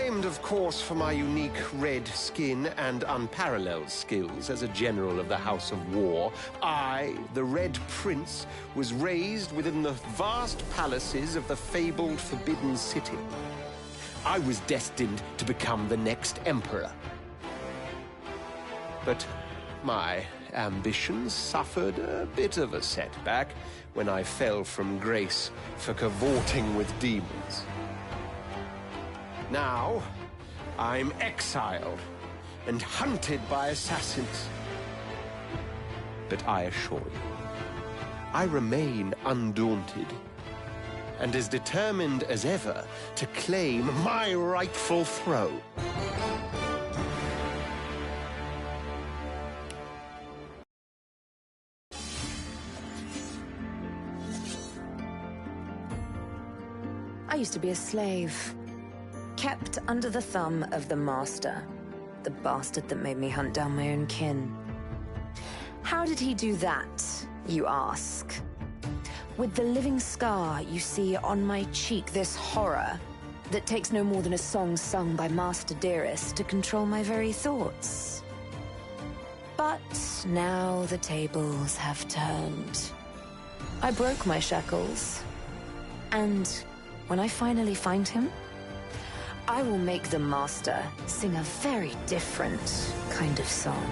famed, of course, for my unique red skin and unparalleled skills as a general of the House of War, I, the Red Prince, was raised within the vast palaces of the fabled Forbidden City. I was destined to become the next emperor. But my ambitions suffered a bit of a setback when I fell from grace for cavorting with demons. Now, I'm exiled and hunted by assassins. But I assure you, I remain undaunted and as determined as ever to claim my rightful throne. I used to be a slave, kept under the thumb of the master, the bastard that made me hunt down my own kin. How did he do that, you ask? With the living scar you see on my cheek, this horror that takes no more than a song sung by Master Dearest to control my very thoughts. But now the tables have turned. I broke my shackles, and when I finally find him, I will make the Master sing a very different kind of song.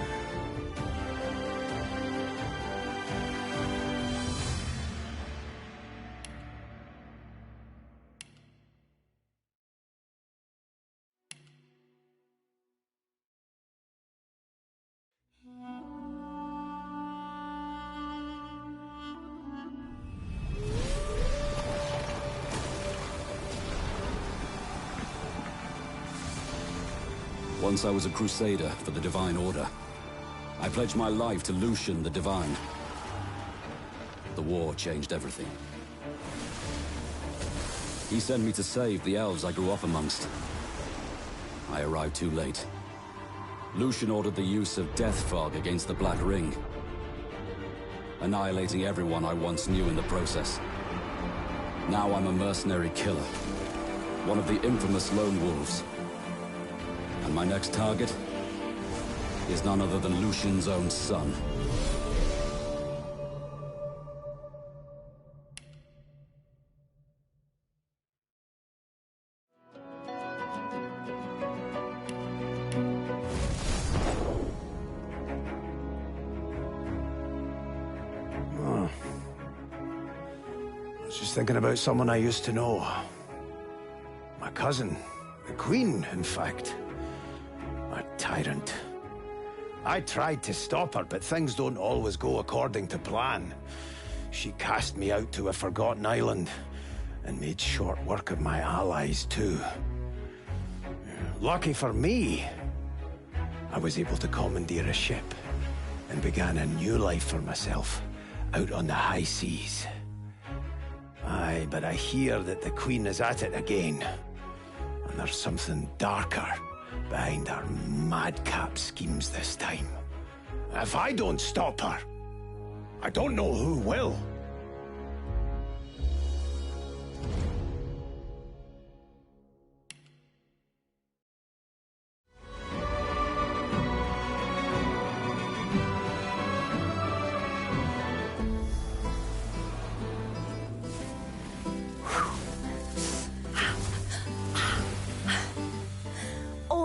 Once I was a crusader for the Divine Order. I pledged my life to Lucian the Divine. The war changed everything. He sent me to save the elves I grew up amongst. I arrived too late. Lucian ordered the use of death fog against the Black Ring, annihilating everyone I once knew in the process. Now I'm a mercenary killer, one of the infamous Lone Wolves. And my next target is none other than Lucian's own son. I was just thinking about someone I used to know. My cousin, the Queen, in fact. A tyrant. I tried to stop her, but things don't always go according to plan. She cast me out to a forgotten island, and made short work of my allies, too. Lucky for me, I was able to commandeer a ship, and began a new life for myself, out on the high seas. Aye, but I hear that the Queen is at it again, and there's something darker behind her madcap schemes this time. If I don't stop her, I don't know who will.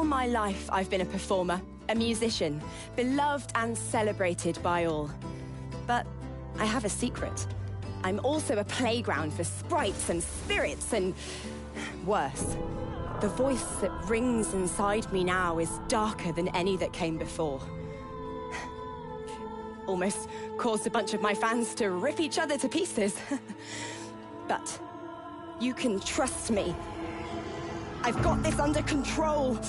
My life, I've been a performer, a musician, beloved and celebrated by all. But I have a secret. I'm also a playground for sprites and spirits and worse. The voice that rings inside me now is darker than any that came before. Almost caused a bunch of my fans to rip each other to pieces. But you can trust me. I've got this under control.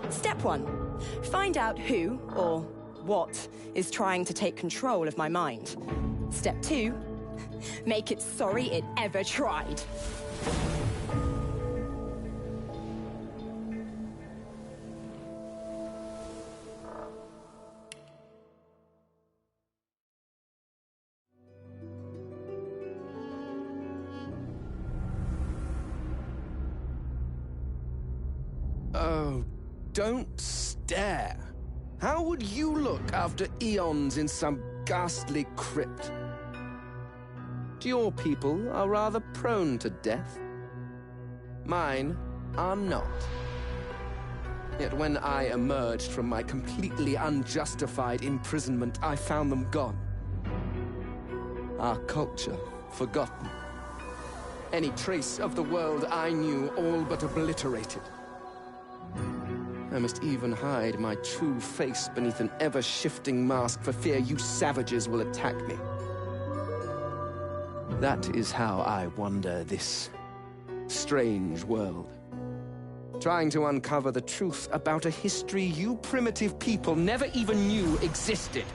Step 1. Find out who, or what, is trying to take control of my mind. Step 2. Make it sorry it ever tried. Don't stare. How would you look after eons in some ghastly crypt? Your people are rather prone to death. Mine are not. Yet when I emerged from my completely unjustified imprisonment, I found them gone. Our culture forgotten. Any trace of the world I knew all but obliterated. I must even hide my true face beneath an ever-shifting mask for fear you savages will attack me. That is how I wander this strange world. Trying to uncover the truth about a history you primitive people never even knew existed.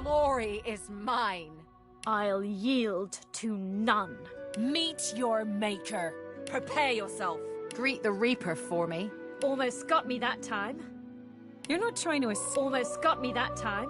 Glory is mine. I'll yield to none. Meet your maker. Prepare yourself. Greet the Reaper for me. Almost got me that time. You're not trying to Almost got me that time.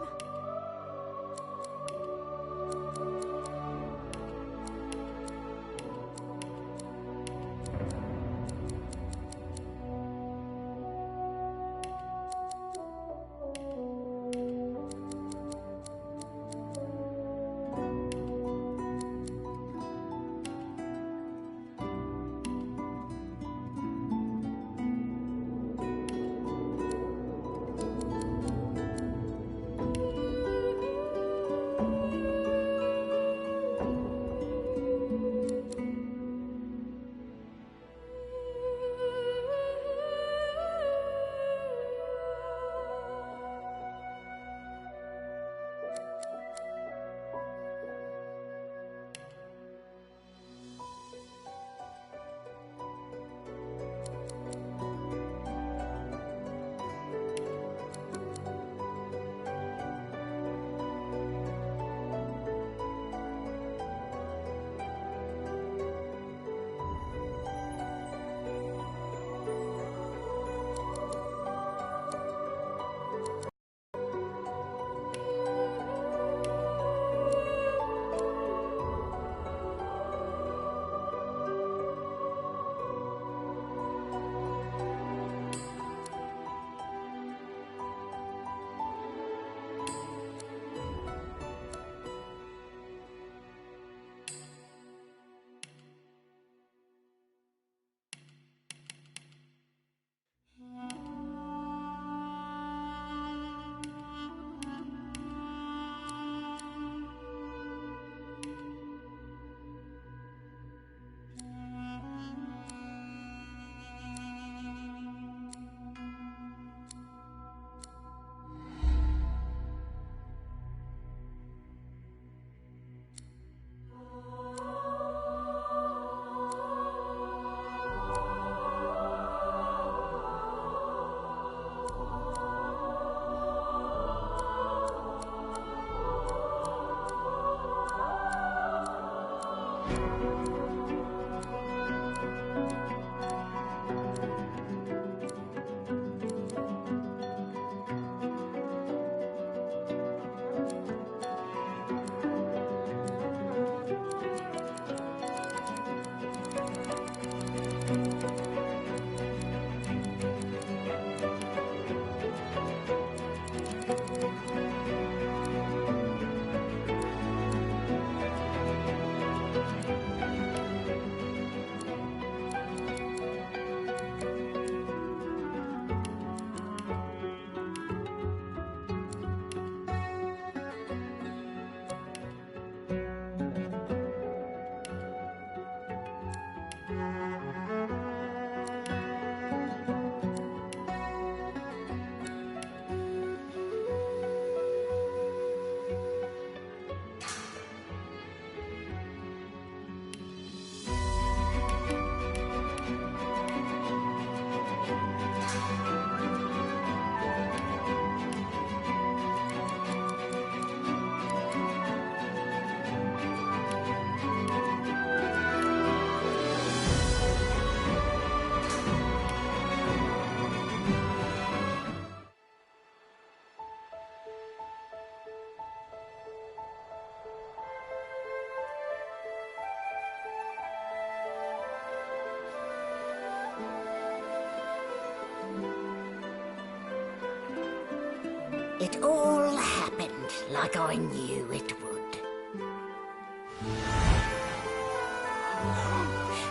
It all happened like I knew it would.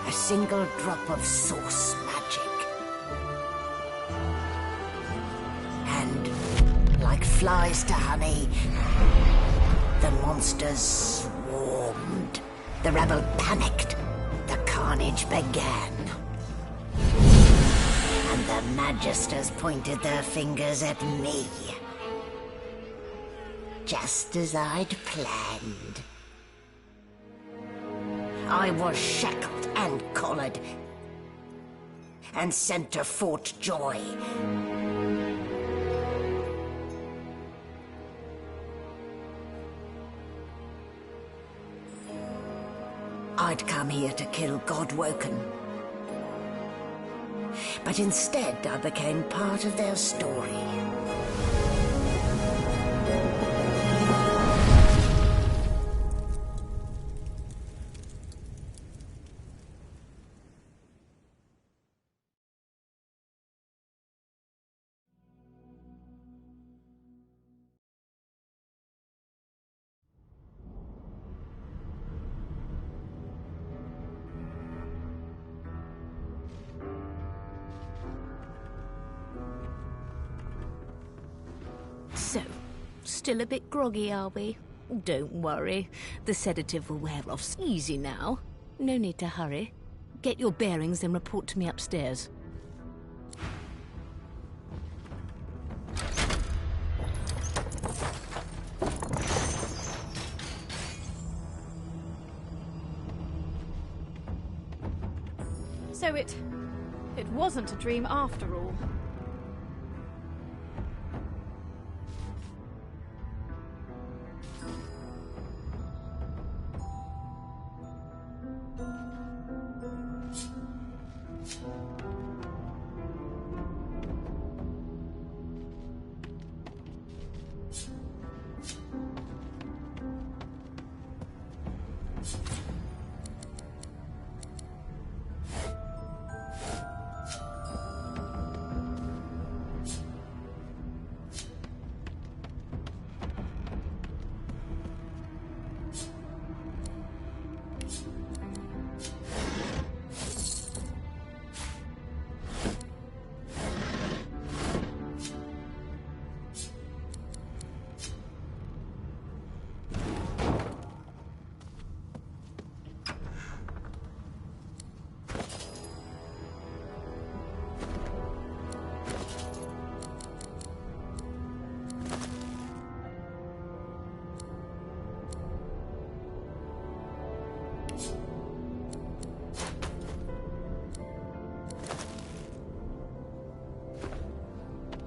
A single drop of source magic. And, like flies to honey, the monsters swarmed. The rebel panicked. The carnage began. And the Magisters pointed their fingers at me. Just as I'd planned. I was shackled and collared, and sent to Fort Joy. I'd come here to kill Godwoken. But instead, I became part of their story. So, still a bit groggy, are we? Don't worry. The sedative will wear off easy now. No need to hurry. Get your bearings and report to me upstairs. So it wasn't a dream after all.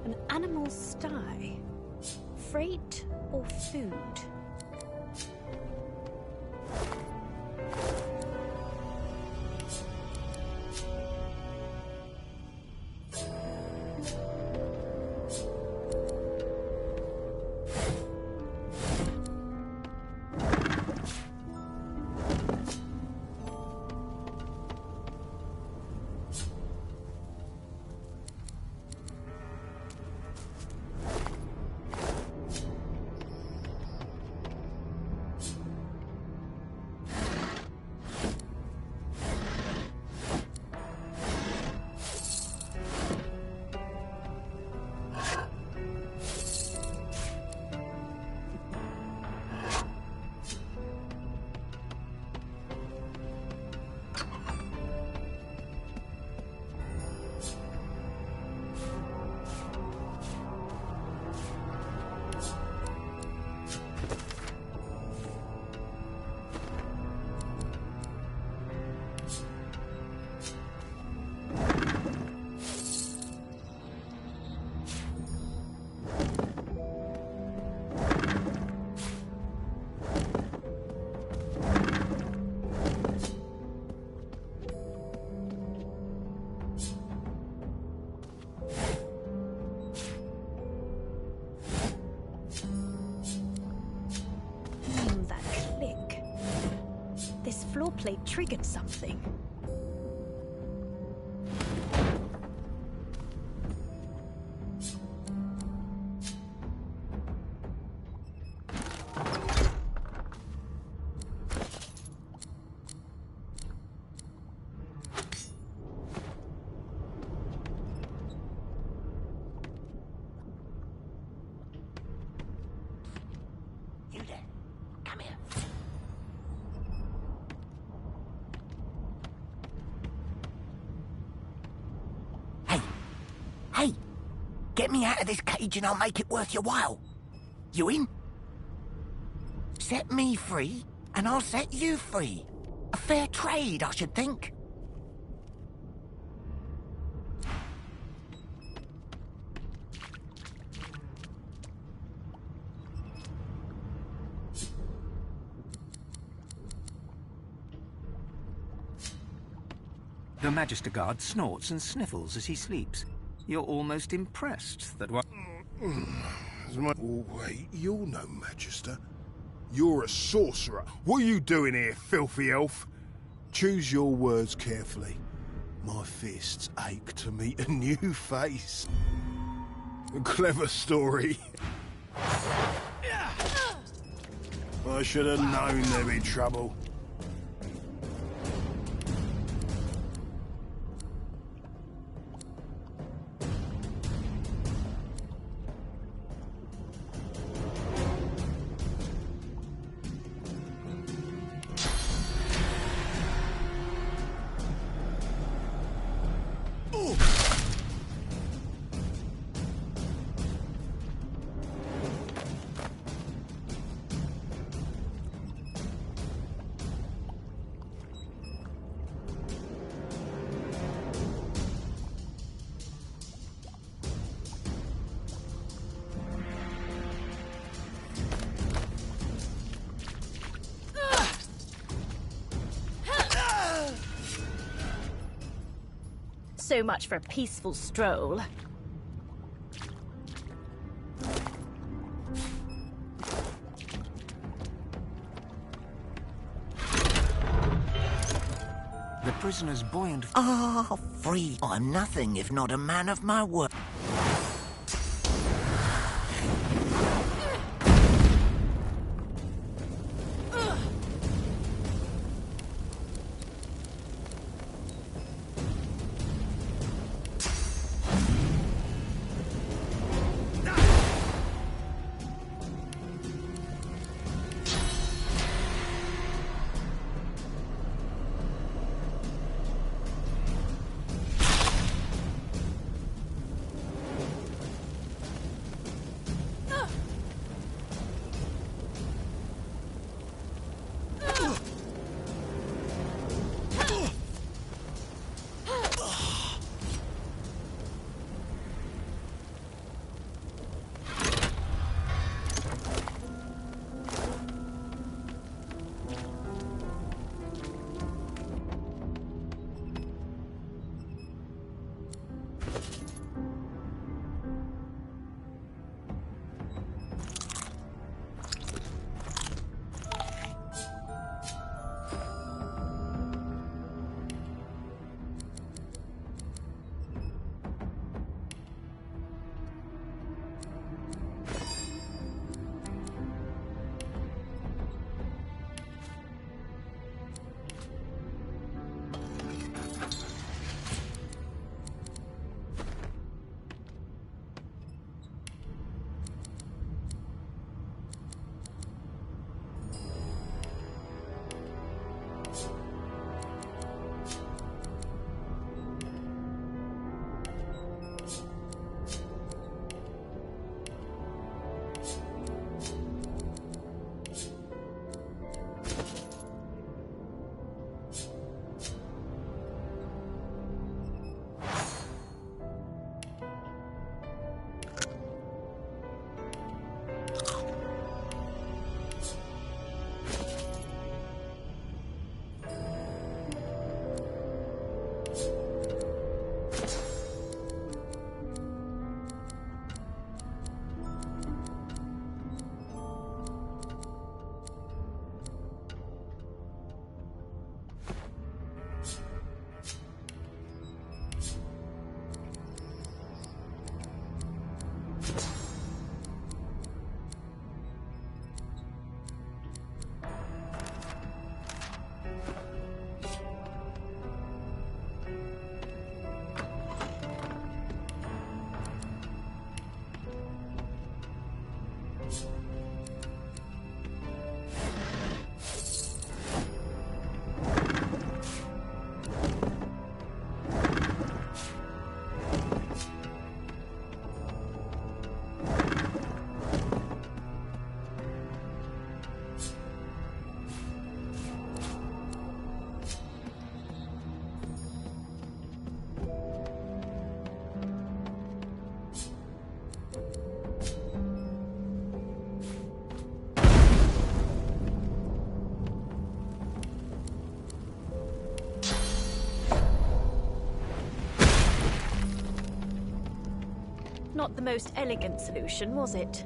An animal sty. Freight or food? Floor plate triggered something. Get me out of this cage and I'll make it worth your while. You in? Set me free, and I'll set you free. A fair trade, I should think. The Magister Guard snorts and sniffles as he sleeps. You're almost impressed that what... Oh, wait, you're no Magister. You're a sorcerer. What are you doing here, filthy elf? Choose your words carefully. My fists ache to meet a new face. A clever story. I should have known there'd be trouble. So much for a peaceful stroll. The prisoner's buoyant... Free. I'm nothing if not a man of my word. Not the most elegant solution, was it?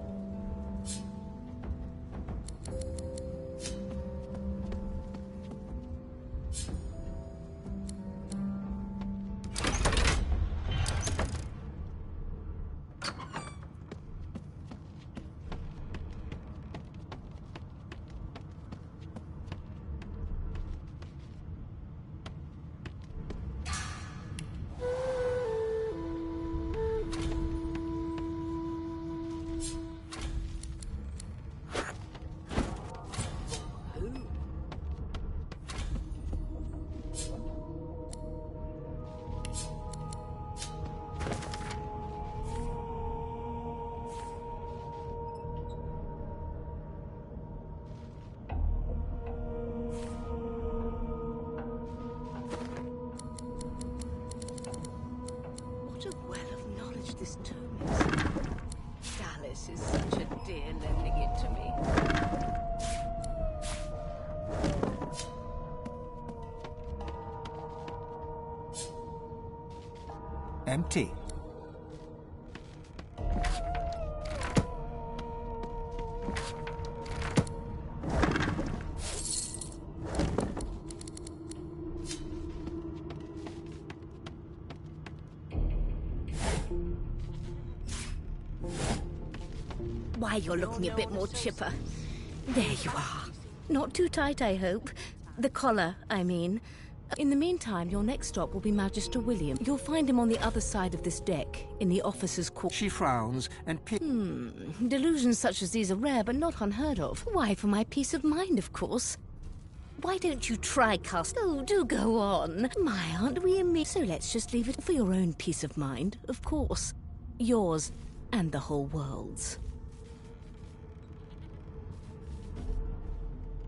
What a well of knowledge this tome is. Dallas is such a dear lending it to me. Empty. Why, you're looking a bit more chipper. There you are. Not too tight, I hope. The collar, I mean. In the meantime, your next stop will be Magister William. You'll find him on the other side of this deck, in the officer's quarters. She frowns and Delusions such as these are rare, but not unheard of. Why, for my peace of mind, of course. Why don't you try cast? Oh, do go on. My, aren't we in me? So let's just leave it for your own peace of mind, of course. Yours and the whole world's.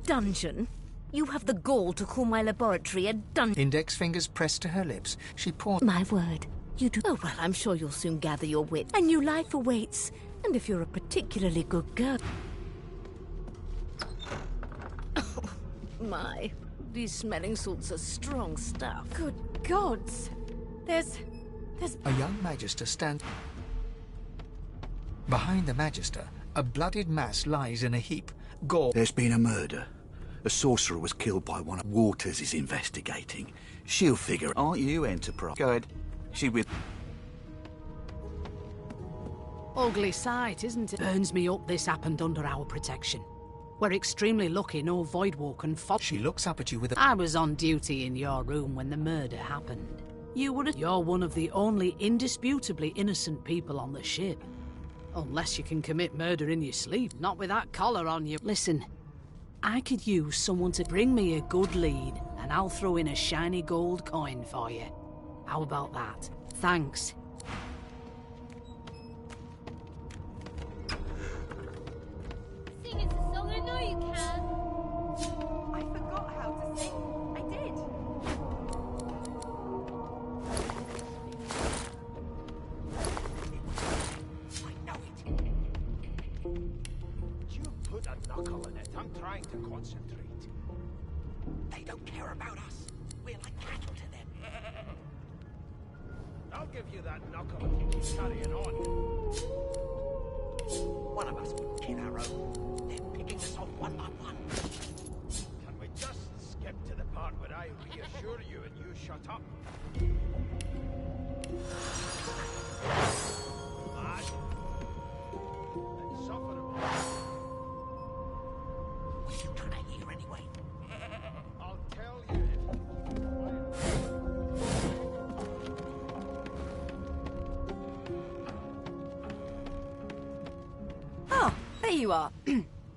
Dungeon? You have the gall to call my laboratory a dungeon. Index fingers pressed to her lips. She paused. My word. You do. Oh, well, I'm sure you'll soon gather your wit. A new life awaits. And if you're a particularly good girl... Oh, my. These smelling salts are strong stuff. Good gods. There's... A young Magister stands... Behind the Magister, a bloodied mass lies in a heap. Gore... There's been a murder. A sorcerer was killed by one of Waters is investigating. She'll figure... Aren't you, Enterprise? Go ahead. She with... Ugly sight, isn't it? Burns me up this happened under our protection. We're extremely lucky no Voidwalk can follow. She looks up at you with a... I was on duty in your room when the murder happened. You're one of the only indisputably innocent people on the ship. Unless you can commit murder in your sleep, not with that collar on you. Listen, I could use someone to bring me a good lead, and I'll throw in a shiny gold coin for you. How about that? Thanks. Sing us a song, I know you can. I forgot how to sing. I did. I know it. You put a knuckle in it. I'm trying to concentrate. They don't care about us. We're like cattle to them. I'll give you that knuckle if you keep carrying on. One of us would kill our own. They're picking us off one by one. Can we just skip to the part where I reassure you and you shut up? Mad? Insufferable. What are you trying to hear anyway? I'll tell you Oh, there you are.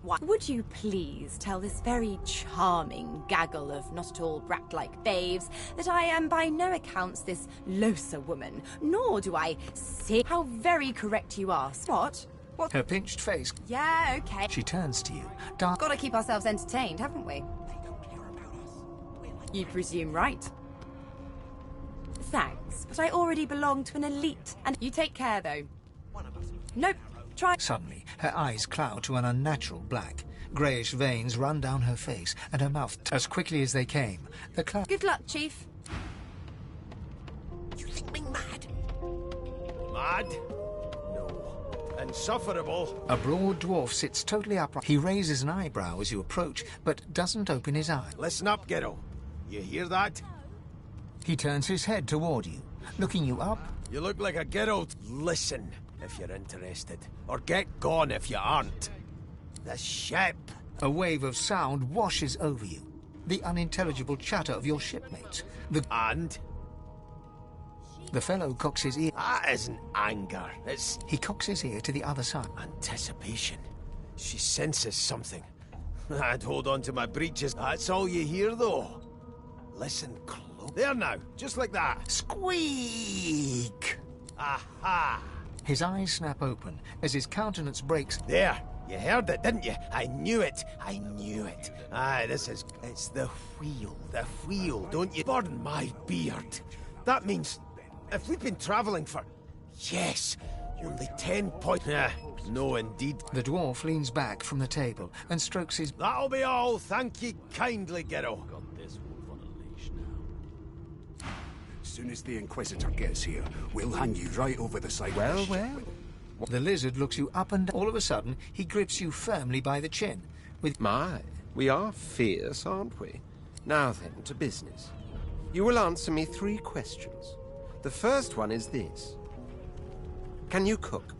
What? Would you please tell this very charming gaggle of not at all brat-like babes that I am by no accounts this Losa woman, nor do I see how very correct you are. What? What? Her pinched face... Yeah, okay. She turns to you. Gotta keep ourselves entertained, haven't we? You presume right. Thanks, but I already belong to an elite, and you take care, though. Nope. Try. Suddenly, her eyes cloud to an unnatural black. Greyish veins run down her face, and her mouth as quickly as they came. The cloud... Good luck, Chief. You think me mad? Mad? No. insufferable. A broad dwarf sits totally upright. He raises an eyebrow as you approach, but doesn't open his eye. Listen up, Ghetto. You hear that? He turns his head toward you, looking you up. You look like a Ghetto. Listen, if you're interested. Or get gone if you aren't. The ship. A wave of sound washes over you. The unintelligible chatter of your shipmates. And? The fellow cocks his ear. That isn't anger. It's... He cocks his ear to the other side. Anticipation. She senses something. I'd hold on to my breeches. That's all you hear, though. Listen close. There now, just like that. Squeak! Aha! His eyes snap open as his countenance breaks. There! You heard it, didn't you? I knew it. I knew it. Aye, this is... It's the wheel. The wheel, don't you? Pardon my beard. That means... If we've been travelling for... Yes! Only 10 points... no, indeed. The dwarf leans back from the table and strokes his... That'll be all. Thank ye kindly, Ghetto. As soon as the Inquisitor gets here, we'll hang you right over the side. Well. The lizard looks you up and down. All of a sudden, he grips you firmly by the chin. With My, we are fierce, aren't we? Now then, to business. You will answer me 3 questions. The first one is this. Can you cook?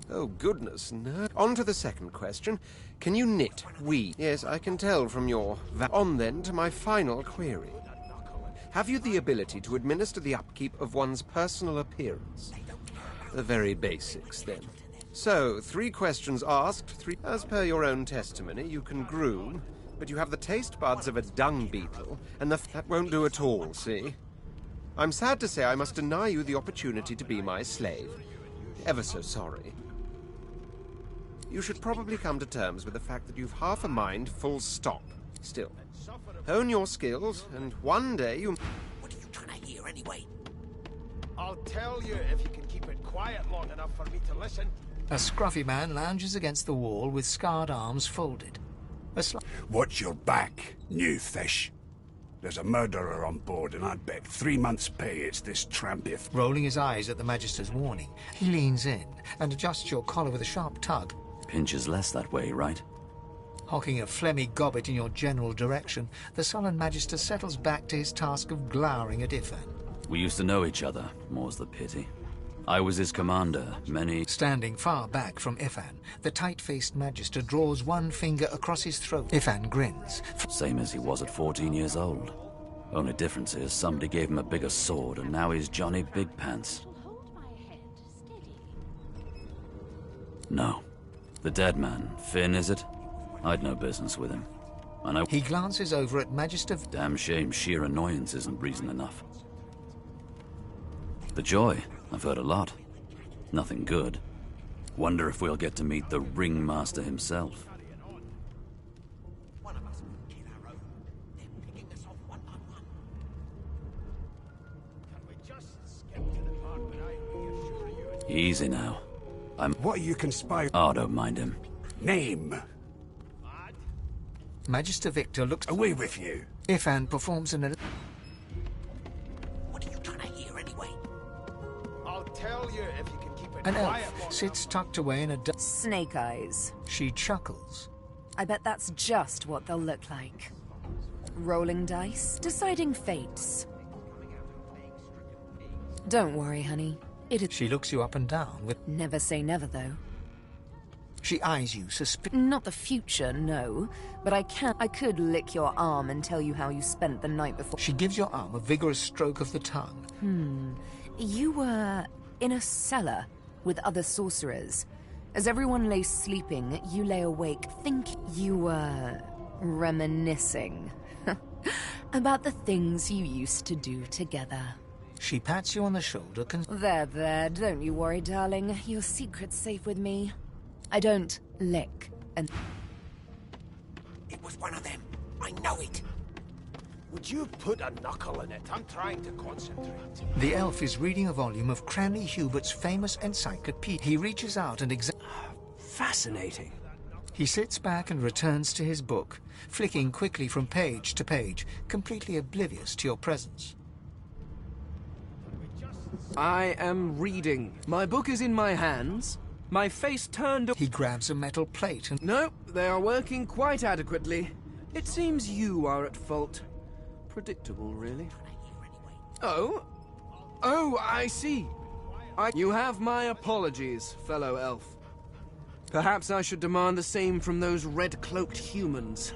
Oh, goodness, no. On to the second question. Can you knit, weave? Yes, I can tell from your... On then to my final query. Have you the ability to administer the upkeep of one's personal appearance? The very basics, then. So, 3 questions asked, 3... As per your own testimony, you can groom, but you have the taste buds of a dung beetle, and that won't do at all, see? I'm sad to say I must deny you the opportunity to be my slave. Ever so sorry. You should probably come to terms with the fact that you've half a mind, full stop. Still, hone your skills, and one day you... What are you trying to hear anyway? I'll tell you if you can keep it quiet long enough for me to listen. A scruffy man lounges against the wall with scarred arms folded. Watch your back, new fish. There's a murderer on board, and I'd bet 3 months' pay it's this tramp. Rolling his eyes at the Magister's warning, he leans in and adjusts your collar with a sharp tug. Pinches less that way, right? Hocking a phlegmy gobbet in your general direction, the sullen Magister settles back to his task of glowering at Ifan. We used to know each other, more's the pity. I was his commander, many... Standing far back from Ifan, the tight-faced Magister draws one finger across his throat. Ifan grins. Same as he was at 14 years old. Only difference is somebody gave him a bigger sword, and now he's Johnny Big Pants. No. The dead man, Finn, is it? I'd no business with him. And I... He glances over at Magister... Damn shame sheer annoyance isn't reason enough. The Joy, I've heard a lot. Nothing good. Wonder if we'll get to meet the Ringmaster himself. Easy now. What are you conspiring? Oh, don't mind him. Name. Magister Victor looks... Away with you. Ifan performs an... What are you trying to hear anyway? I'll tell you if you can keep it An quiet elf sits tucked away in a... Snake eyes. She chuckles. I bet that's just what they'll look like. Rolling dice, deciding fates. Don't worry, honey. She looks you up and down with... Never say never, though. She eyes you Not the future, no. But I could lick your arm and tell you how you spent the night before. She gives your arm a vigorous stroke of the tongue. You were in a cellar with other sorcerers. As everyone lay sleeping, you lay awake, you were reminiscing about the things you used to do together. She pats you on the shoulder. There, don't you worry, darling. Your secret's safe with me. I don't lick and... It was one of them. I know it. Would you put a knuckle in it? I'm trying to concentrate. The elf is reading a volume of Cranley Hubert's famous encyclopedia. He reaches out and Fascinating. He sits back and returns to his book, flicking quickly from page to page, completely oblivious to your presence. I am reading. My book is in my hands. My face turned... He grabs a metal plate and... No, they are working quite adequately. It seems you are at fault. Predictable, really. Oh? Oh, I see. You have my apologies, fellow elf. Perhaps I should demand the same from those red-cloaked humans.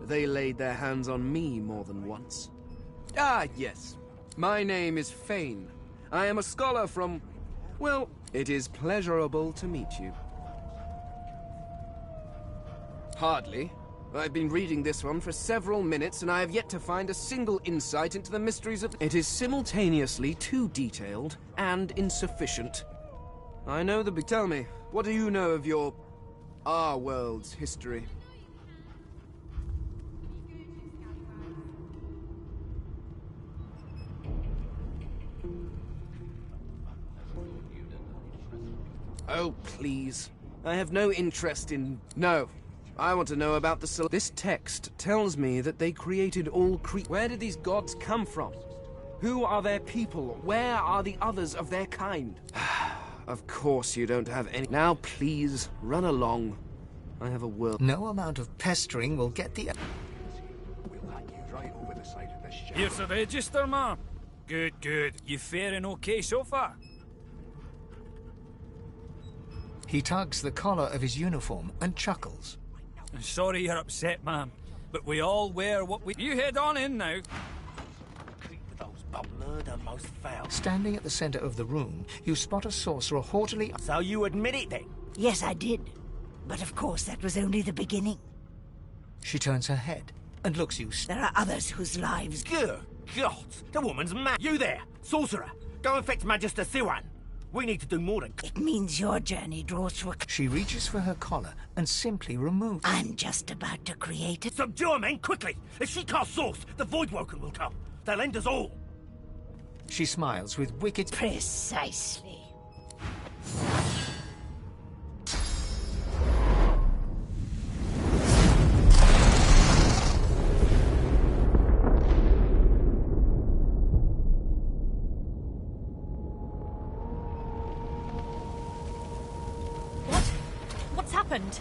They laid their hands on me more than once. Ah, yes. My name is Fane. I am a scholar from... Well, it is pleasurable to meet you. Hardly. I've been reading this one for several minutes, and I have yet to find a single insight into the mysteries of... It is simultaneously too detailed and insufficient. I know the... Tell me, what do you know of our world's history? Oh, please. I have no interest in... No. I want to know about the... This text tells me that they created all Where did these gods come from? Who are their people? Where are the others of their kind? Of course you don't have any... Now, please, run along. I have a world... No amount of pestering will get the... Here's the register, ma'am. Good, good. You faring okay so far? He tugs the collar of his uniform and chuckles. I'm sorry you're upset, ma'am, but we all wear what we... You head on in now. Standing at the center of the room, you spot a sorcerer haughtily... So you admit it, then? Yes, I did. But of course, that was only the beginning. She turns her head and looks you... There are others whose lives... Good God, the woman's mad. You there, sorcerer. Go and fetch Magister Siwan. We need to do more than... It means your journey draws to a... She reaches for her collar and simply removes... I'm just about to create it. Subdue her, men, quickly! If she casts Source, the Voidwoken will come. They'll end us all. She smiles with wicked... Precisely. What's happened?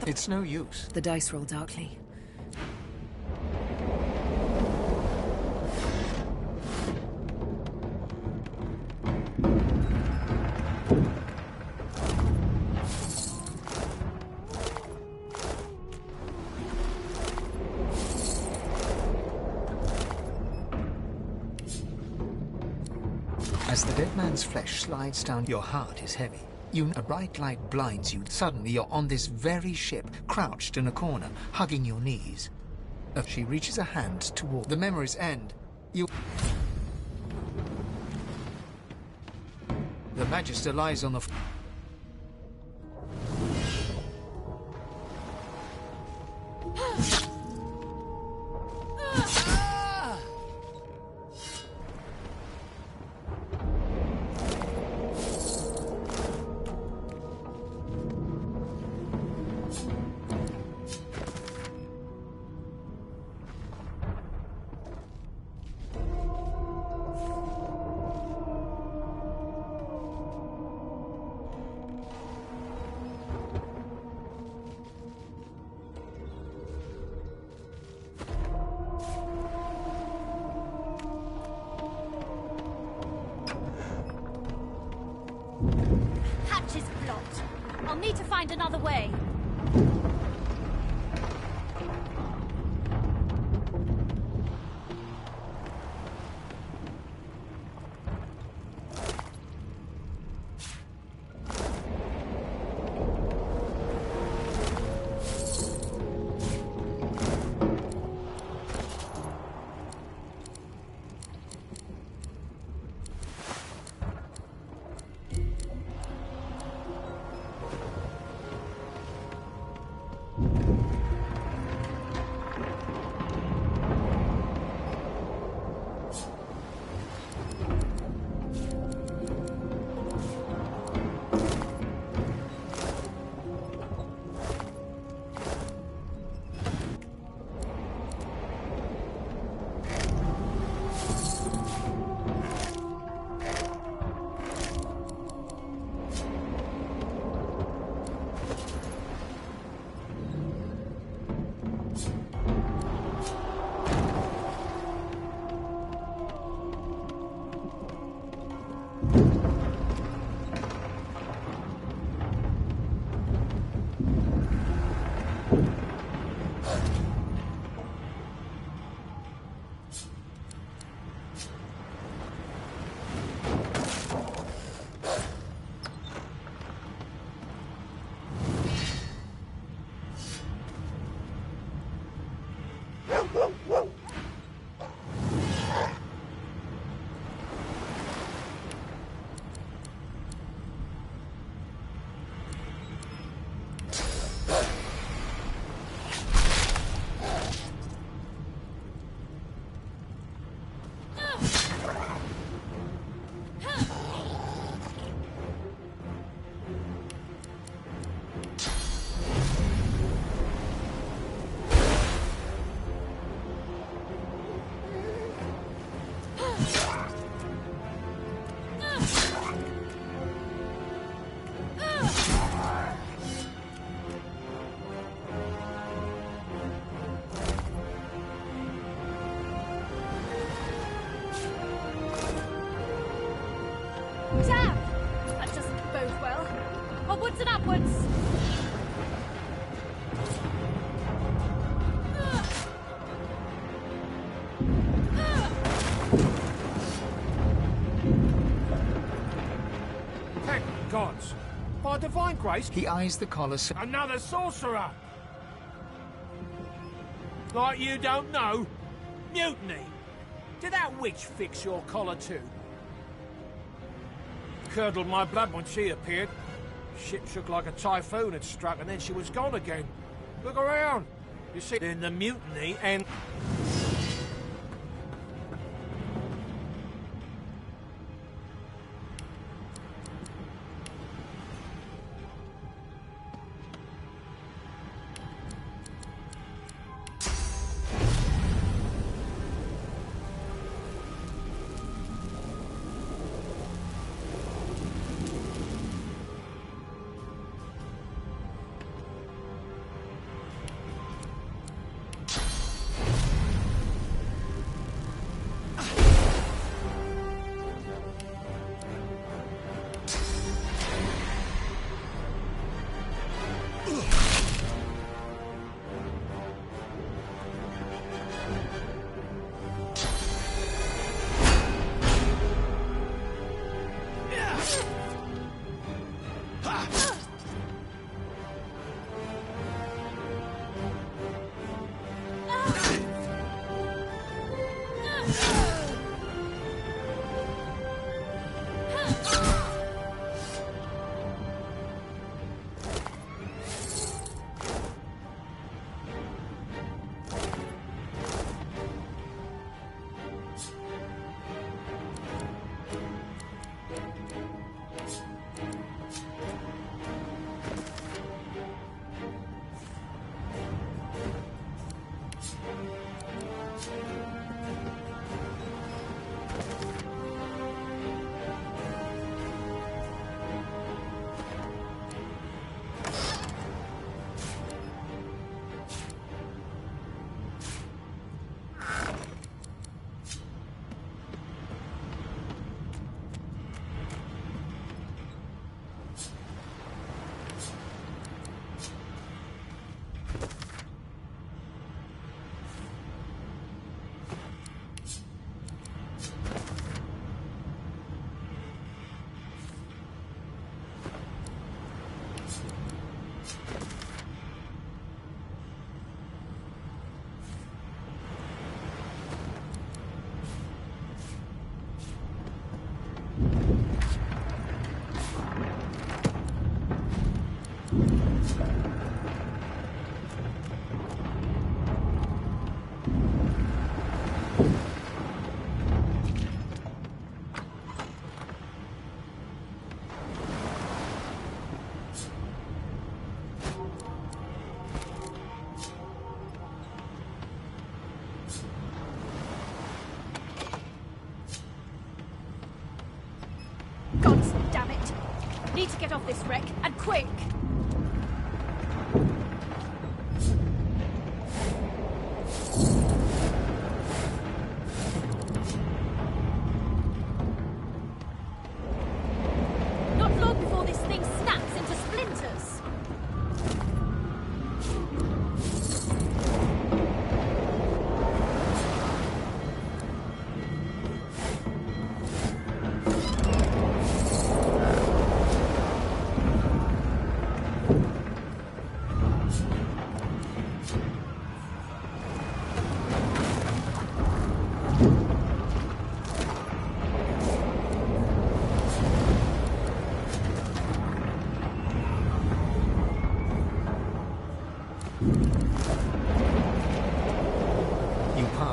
It's no use. The dice roll darkly. As the dead man's flesh slides down, your heart is heavy. A bright light blinds you. Suddenly, you're on this very ship, crouched in a corner, hugging your knees. She reaches a hand toward... The memories end. The Magister lies on the... hatch is blocked. I'll need to find another way. Damn! That doesn't bode well. Upwards and upwards! Thank gods! By divine grace... He eyes the collar. Another sorcerer! Like you don't know? Mutiny! Did that witch fix your collar too? Curdled my blood when she appeared. Ship shook like a typhoon had struck and then she was gone again. Look around. You see, in the mutiny and... need to get off this wreck, and quick! Not long before this thing snaps into splinters!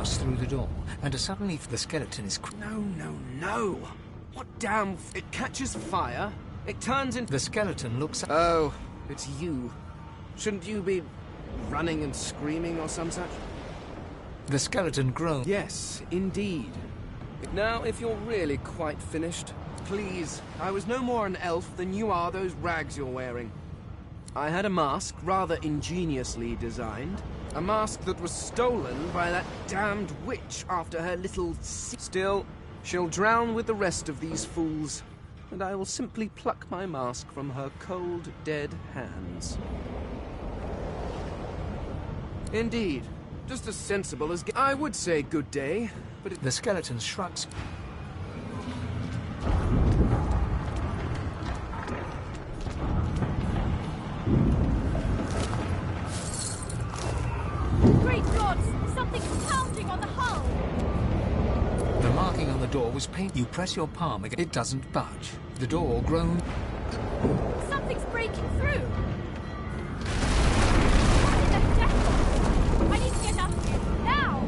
Through the door, and suddenly the skeleton is... No. What damn... It catches fire, it turns into... The skeleton looks... Oh, it's you. Shouldn't you be running and screaming or some such? The skeleton groans. Yes, indeed. Now, if you're really quite finished, please, I was no more an elf than you are those rags you're wearing. I had a mask, rather ingeniously designed. A mask that was stolen by that damned witch after her little... Still, she'll drown with the rest of these fools, and I will simply pluck my mask from her cold, dead hands. Indeed, just as sensible as... I would say good day, but it... The skeleton shrugs. Great gods! Something's pounding on the hull! The marking on the door was painted. You press your palm again. It doesn't budge. The door groans. Something's breaking through! What in the devil? I need to get out of here, now!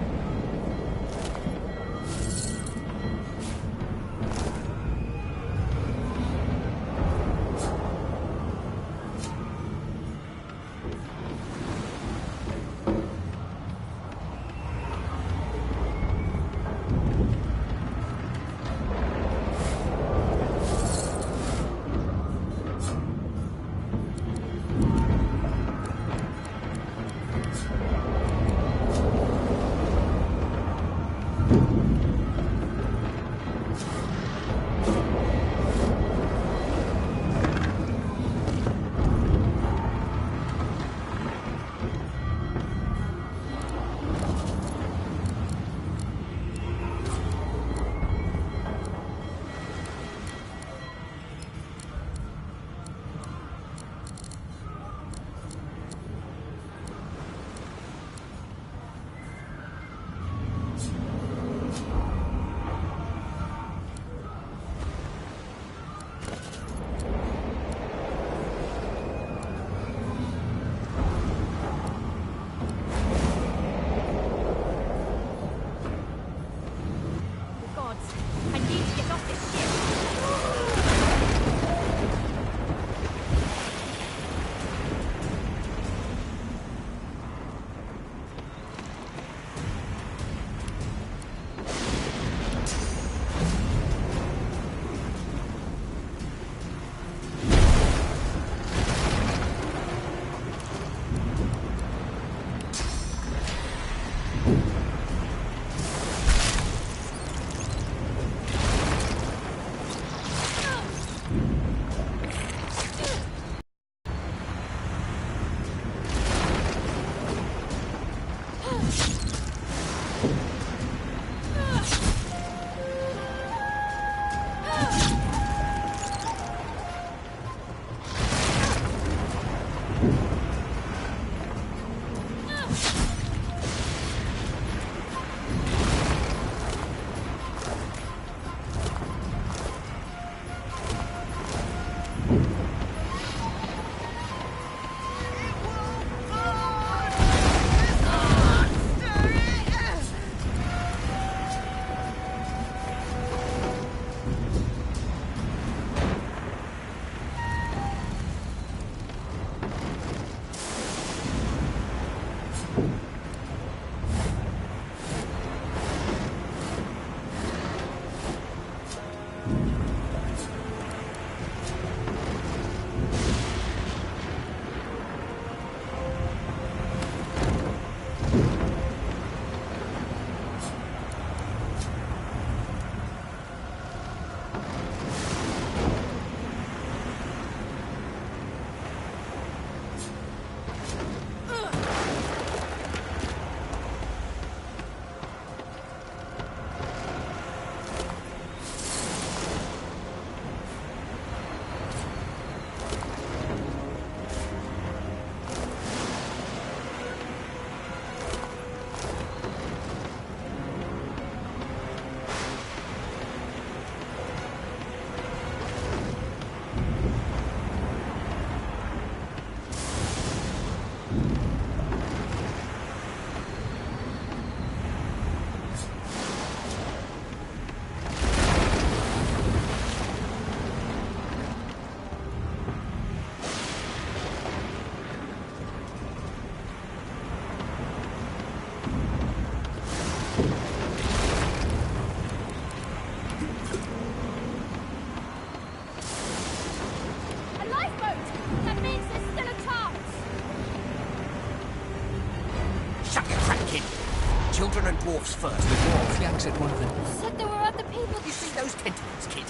kid. Children and dwarfs first. The dwarf yanks at one of them. You said there were other people. You see those tentacles, kid?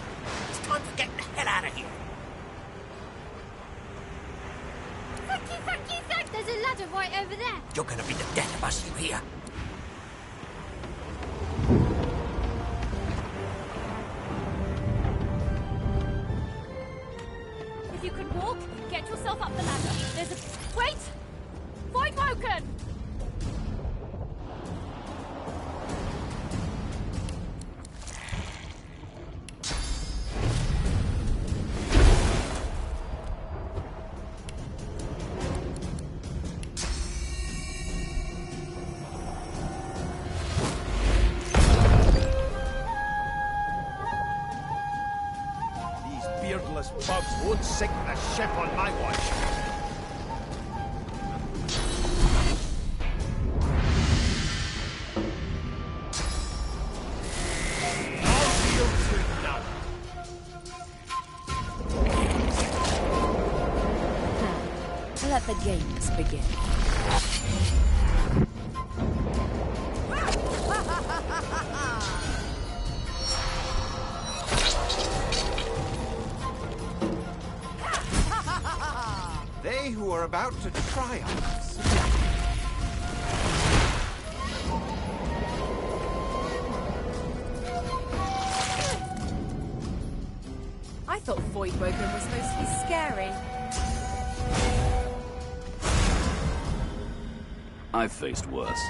It's time to get the hell out of here. Thank you, thank you, thank you. There's a ladder right over there. You're gonna be the death of us, you hear? If you can walk, get yourself up the ladder. There's a... Wait! Void Woken! Beardless bugs won't sink the ship on my watch. I'll deal to none. Let the games begin. They who are about to triumph. I thought Void Woken was supposed to be scary. I've faced worse.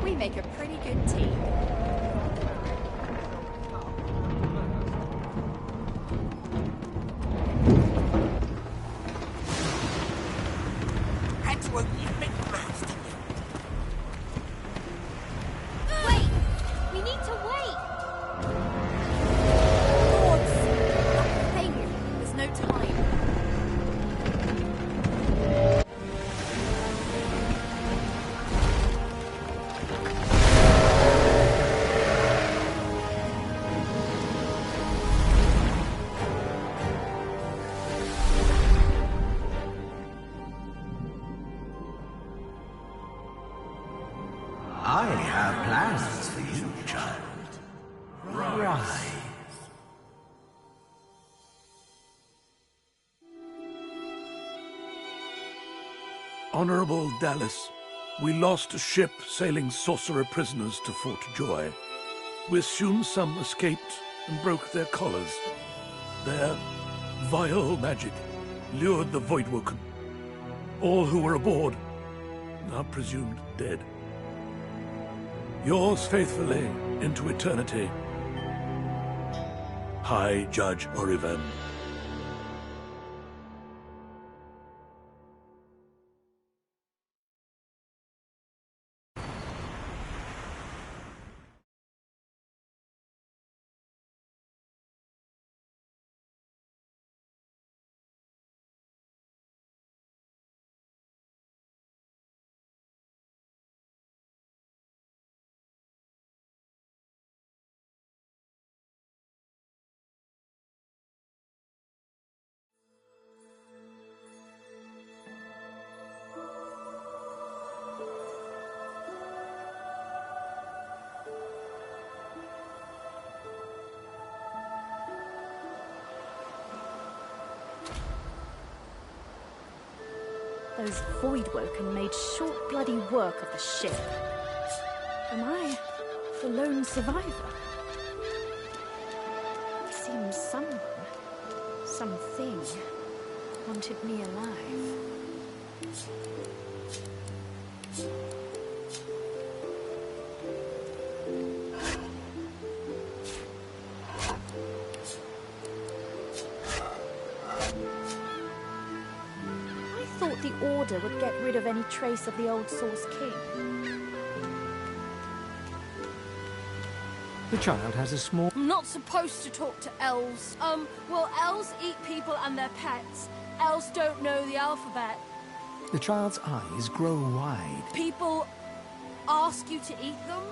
We make a pretty good team. Had to open your big mouth, didn't you? Wait! We need to wait! Lords! That thing! There's no time. I have plans for you, child. Rise. Honorable Dallas, we lost a ship sailing sorcerer prisoners to Fort Joy. We assume some escaped and broke their collars. Their vile magic lured the Voidwoken. All who were aboard are presumed dead. Yours faithfully into eternity, High Judge Oriven. Those Voidwoken made short bloody work of the ship. Am I the lone survivor? It seems someone, something, wanted me alive. thought the Order would get rid of any trace of the old Source King. The child has a small... I'm not supposed to talk to elves. Well, elves eat people and their pets. Elves don't know the alphabet. The child's eyes grow wide. People ask you to eat them?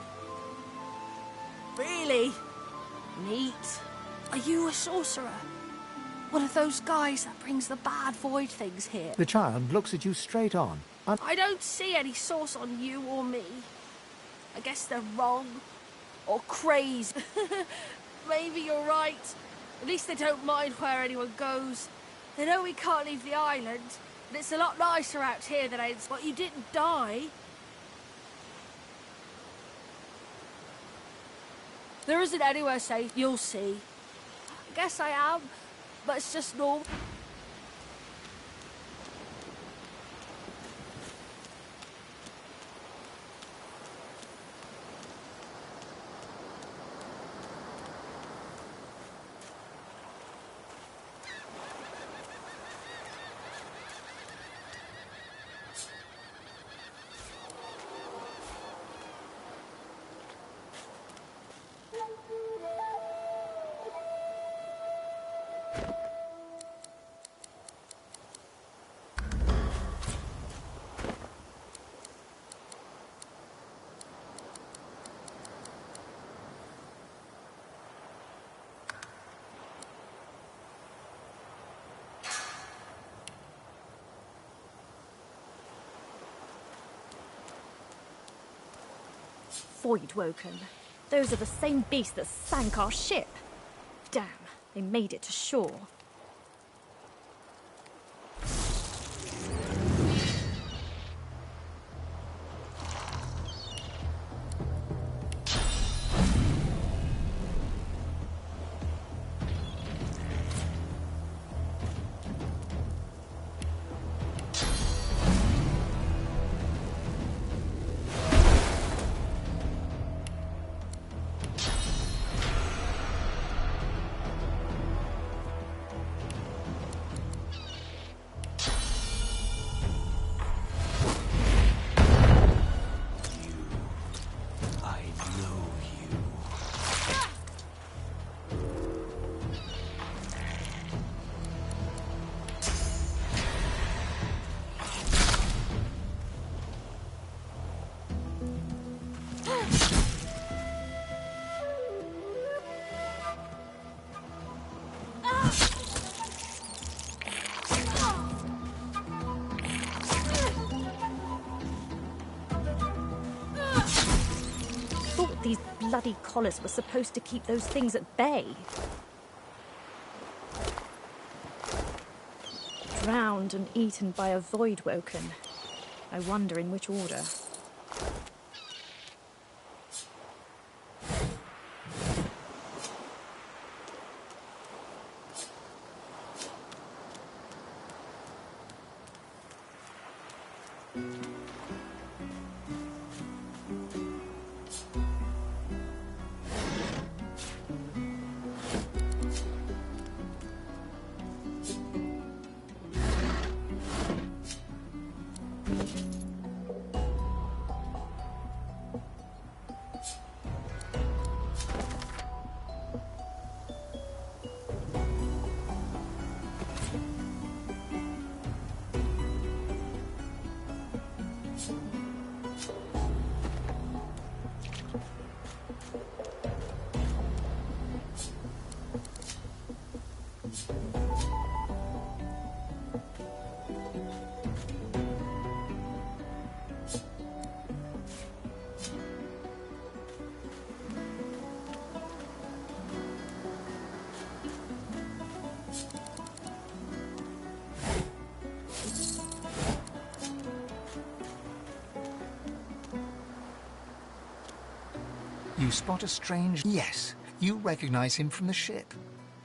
Really? Neat. Are you a sorcerer? One of those guys that brings the bad void things here? The child looks at you straight on. I don't see any source on you or me. I guess they're wrong. Or crazed. Maybe you're right. At least they don't mind where anyone goes. They know we can't leave the island. And it's a lot nicer out here than it's... But you didn't die. There isn't anywhere safe. You'll see. I guess I am. But it's just normal. Voidwoken. Those are the same beasts that sank our ship. Damn, they made it to shore. These bloody collars were supposed to keep those things at bay. Drowned and eaten by a Voidwoken. I wonder in which order. You spot a strange... Yes, you recognize him from the ship.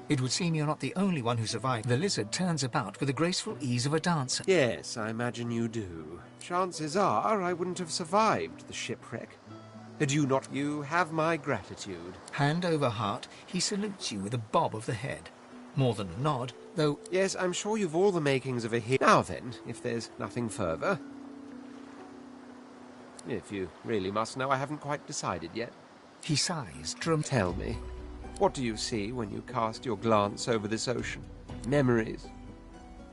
It would seem you're not the only one who survived. The lizard turns about with the graceful ease of a dancer. Yes, I imagine you do. Chances are I wouldn't have survived the shipwreck. Had you not, you have my gratitude. Hand over heart, he salutes you with a bob of the head. more than a nod, though... Yes, I'm sure you've all the makings of a hero. Now then, if there's nothing further... If you really must know, I haven't quite decided yet. He sighs. Tell me, what do you see when you cast your glance over this ocean? Memories?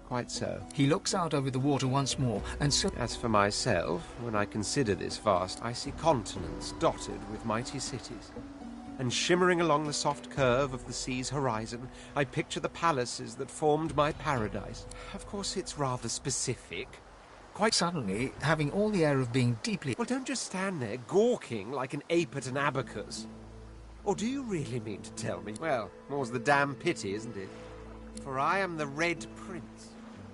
Quite so. He looks out over the water once more, and so... As for myself, when I consider this vast, I see continents dotted with mighty cities. And shimmering along the soft curve of the sea's horizon, I picture the palaces that formed my paradise. Of course, it's rather specific. Quite suddenly, having all the air of being deeply... Well, don't just stand there gawking like an ape at an abacus. Or do you really mean to tell me? Well, more's the damn pity, isn't it? For I am the Red Prince,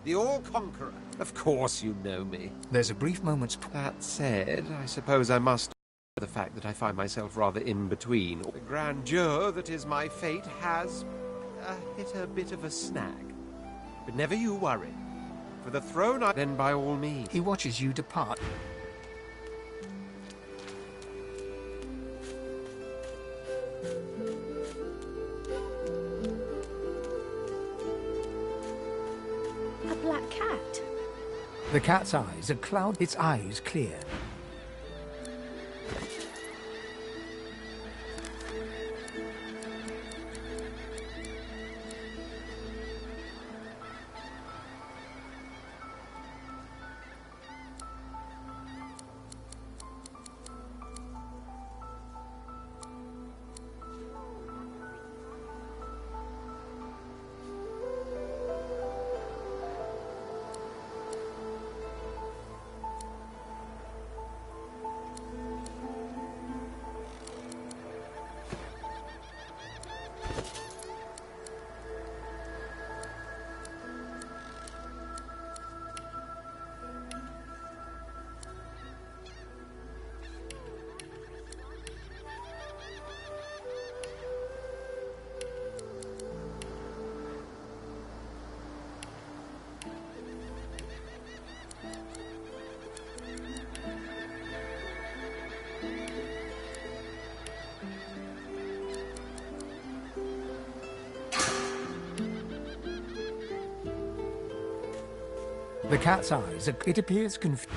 the All-Conqueror. Of course you know me. There's a brief moment's... That said, I suppose I must... The fact that I find myself rather in between. The grandeur that is my fate has hit a bit of a snag. But never you worry. For the throne, then by all means. He watches you depart. A black cat. The cat's eyes are cloud, its eyes clear. The cat's eyes, it appears confused.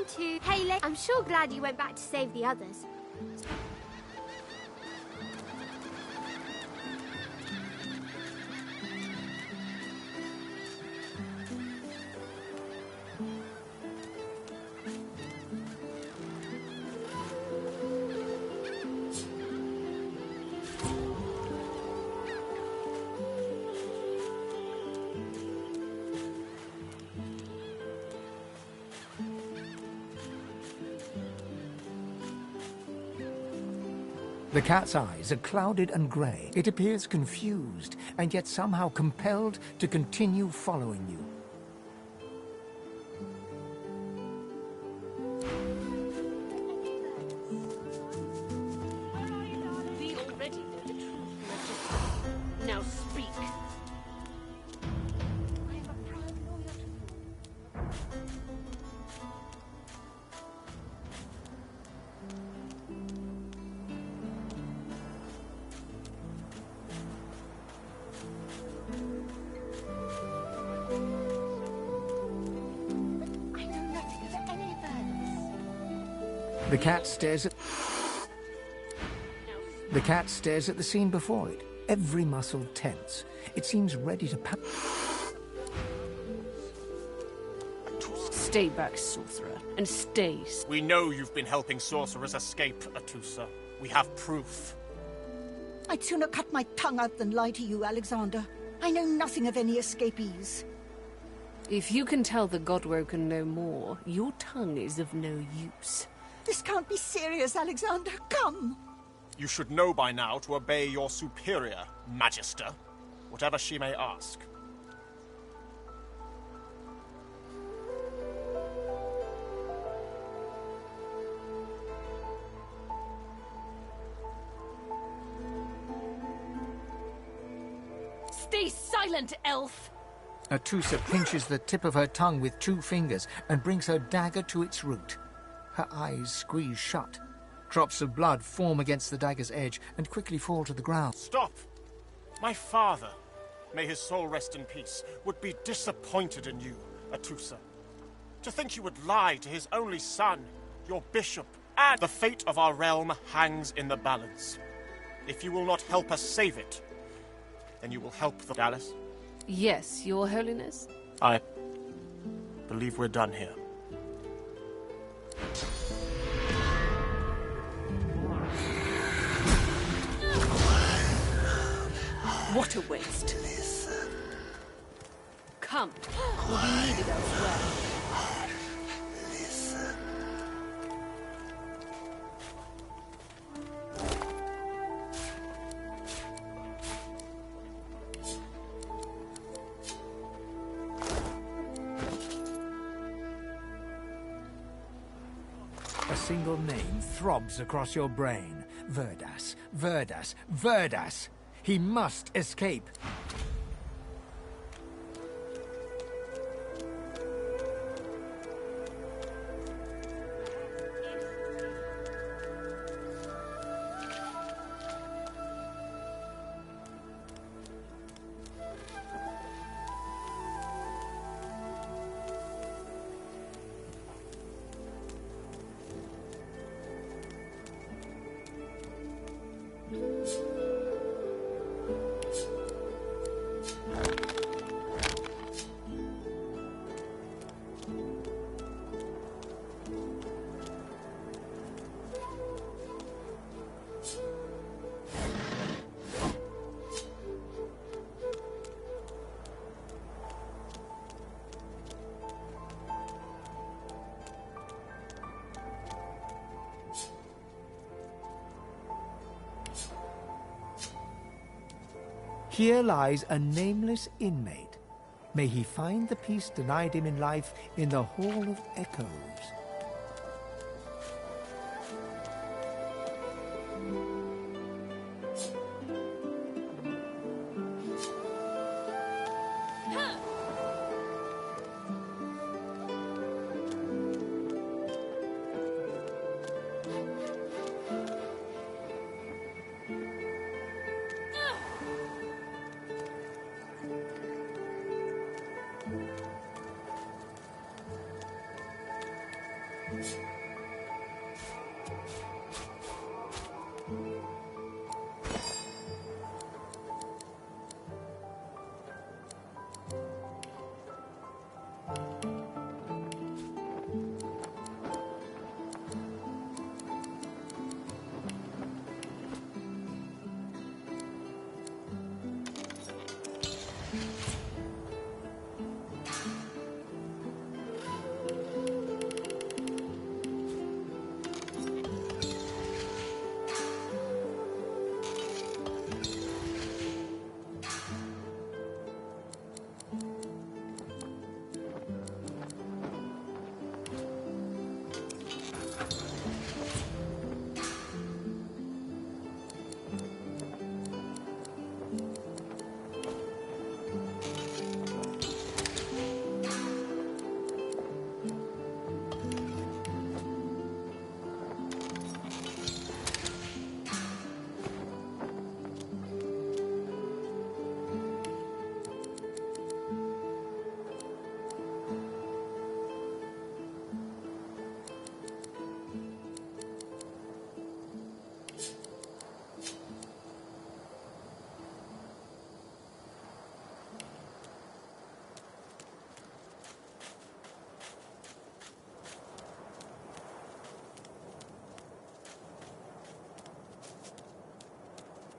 too. Hey, I'm sure glad you went back to save the others. The cat's eyes are clouded and grey. It appears confused, and yet somehow compelled to continue following you. We already know the truth, Majesty. Now speak. I am a proud lawyer to you. The cat stares at... The cat stares at the scene before it, every muscle tense. It seems ready to Stay back, sorcerer, and stay. We know you've been helping sorcerers escape, Atusa. We have proof. I'd sooner cut my tongue out than lie to you, Alexander. I know nothing of any escapees. If you can tell the Godwoken no more, your tongue is of no use. This can't be serious, Alexander. Come! You should know by now to obey your superior, Magister, whatever she may ask. Stay silent, elf! Atusa pinches the tip of her tongue with 2 fingers and brings her dagger to its root. Her eyes squeeze shut. Drops of blood form against the dagger's edge and quickly fall to the ground. Stop! My father, may his soul rest in peace, would be disappointed in you, Atusa. To think you would lie to his only son, your bishop, and the fate of our realm hangs in the balance. If you will not help us save it, then you will help the Dallas. Yes, your holiness? I believe we're done here. What a waste. Come, we'll be needed elsewhere. A single name throbs across your brain. Verdas, Verdas, Verdas! He must escape. Here lies a nameless inmate. May he find the peace denied him in life in the Hall of Echoes.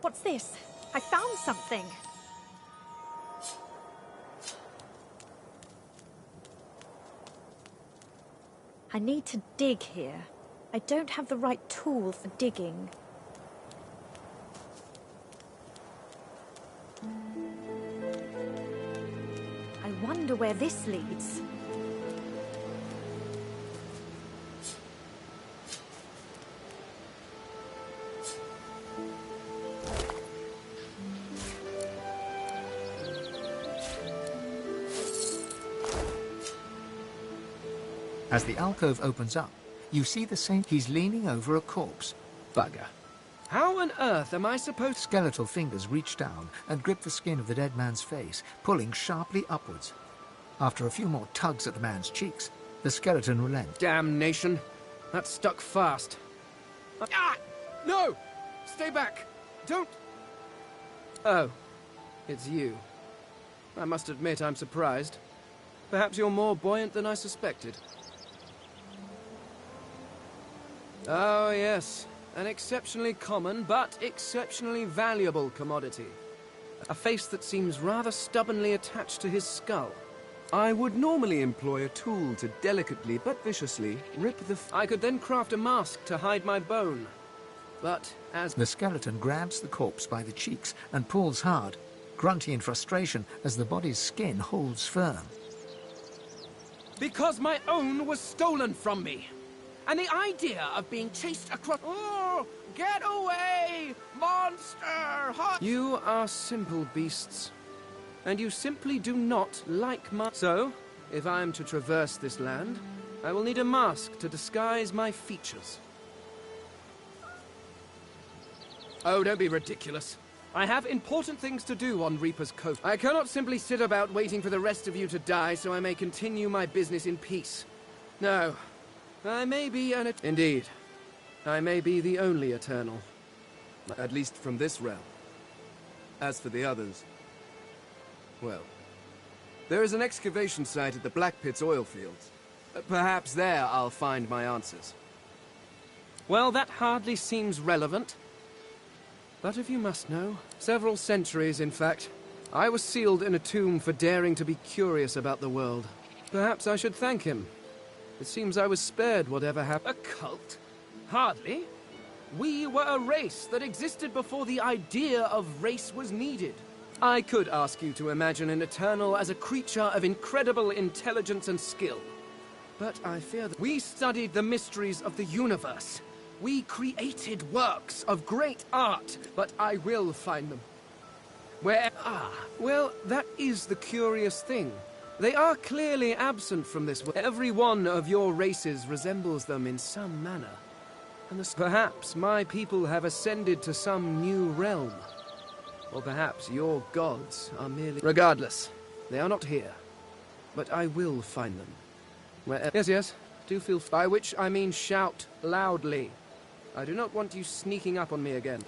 What's this? I found something. I need to dig here. I don't have the right tool for digging. I wonder where this leads. As the alcove opens up, you see the saint. He's leaning over a corpse. Bugger. How on earth am I supposed... Skeletal fingers reach down and grip the skin of the dead man's face, pulling sharply upwards. After a few more tugs at the man's cheeks, the skeleton relents. Damnation. That stuck fast. Ah! No! Stay back! Don't... Oh. It's you. I must admit I'm surprised. Perhaps you're more buoyant than I suspected. Oh, yes. An exceptionally common, but exceptionally valuable commodity. A face that seems rather stubbornly attached to his skull. I would normally employ a tool to delicately, but viciously, rip the... I could then craft a mask to hide my bone. But as... The skeleton grabs the corpse by the cheeks and pulls hard, grunting in frustration as the body's skin holds firm. Because my own was stolen from me. And the idea of being chased across... Oh! Get away! Monster! You are simple beasts. And you simply do not like my... So, if I am to traverse this land, I will need a mask to disguise my features. Oh, don't be ridiculous. I have important things to do on Reaper's Coast. I cannot simply sit about waiting for the rest of you to die so I may continue my business in peace. No. I may be an... Indeed. I may be the only Eternal. At least from this realm. As for the others... Well... There is an excavation site at the Black Pit's oil fields. Perhaps there I'll find my answers. Well, that hardly seems relevant. But if you must know, several centuries, in fact, I was sealed in a tomb for daring to be curious about the world. Perhaps I should thank him. It seems I was spared whatever happened. A cult? Hardly. We were a race that existed before the idea of race was needed. I could ask you to imagine an Eternal as a creature of incredible intelligence and skill. But I fear that we studied the mysteries of the universe. We created works of great art, but I will find them. Where? Ah, well, that is the curious thing. They are clearly absent from this world. Every one of your races resembles them in some manner. And perhaps my people have ascended to some new realm. Or perhaps your gods are merely... Regardless, they are not here. But I will find them. Where... Yes, Do feel... By which I mean shout loudly. I do not want you sneaking up on me again.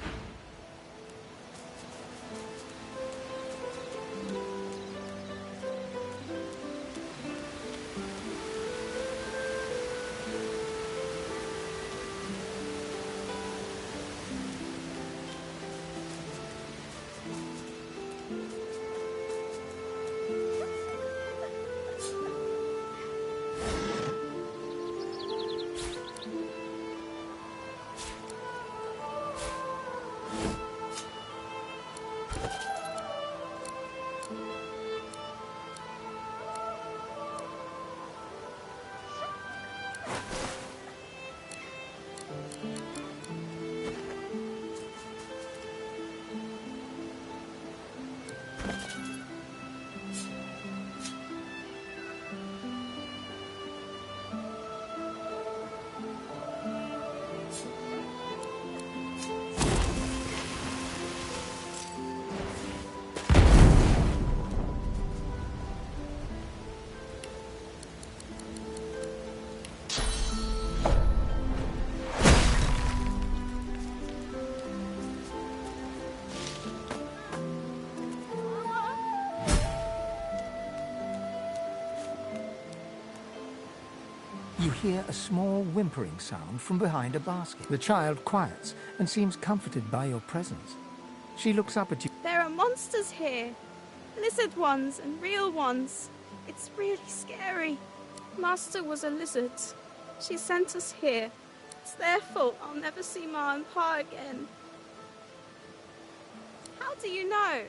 You hear a small whimpering sound from behind a basket. The child quiets and seems comforted by your presence. She looks up at you. There are monsters here. Lizard ones and real ones. It's really scary. Master was a lizard. She sent us here. It's their fault I'll never see Ma and Pa again. How do you know?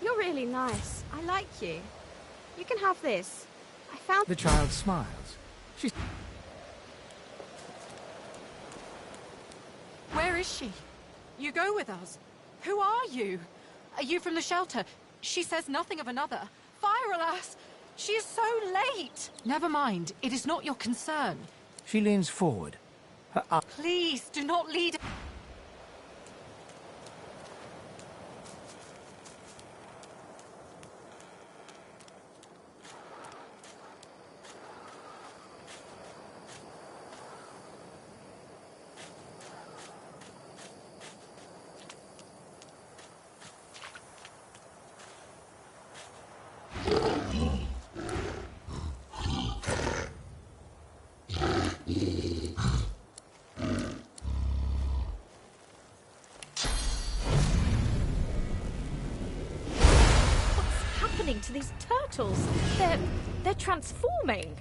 You're really nice. I like you. You can have this. I found... The child smiles. She's... Where is she? You go with us. Who are you? Are you from the shelter? She says nothing of another. Fire, alas! She is so late! Never mind. It is not your concern. She leans forward. Her eyes... Please, do not lead... To these turtles. They're transforming.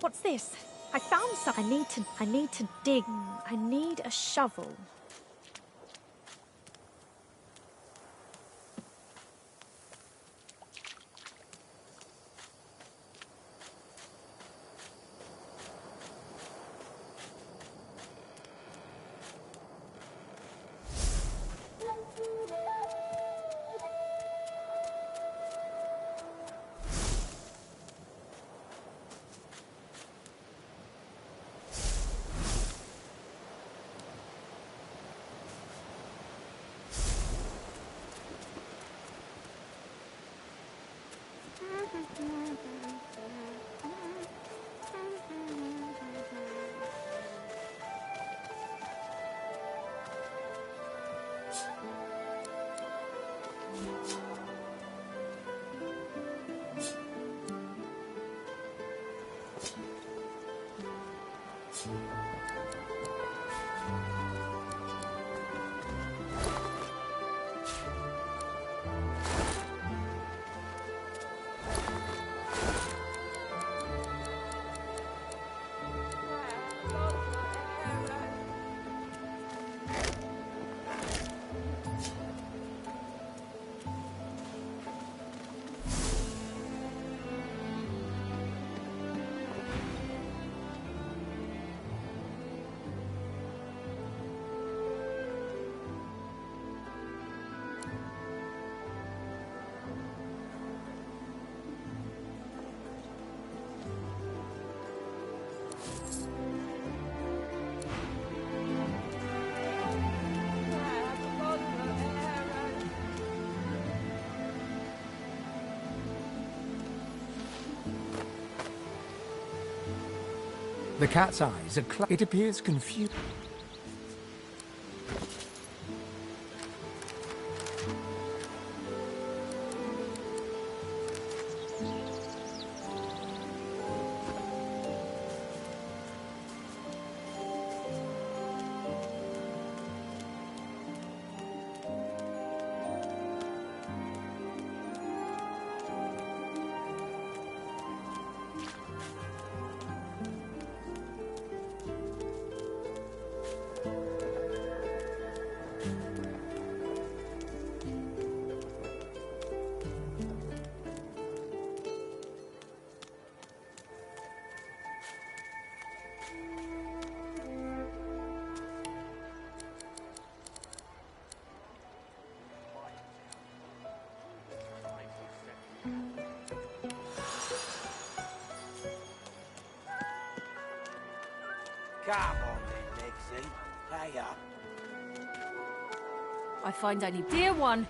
What's this? I found some. I need to dig. I need a shovel. The cat's eyes are it appears confused. Come on then, Lexi. Hey up. I find only... Dear one,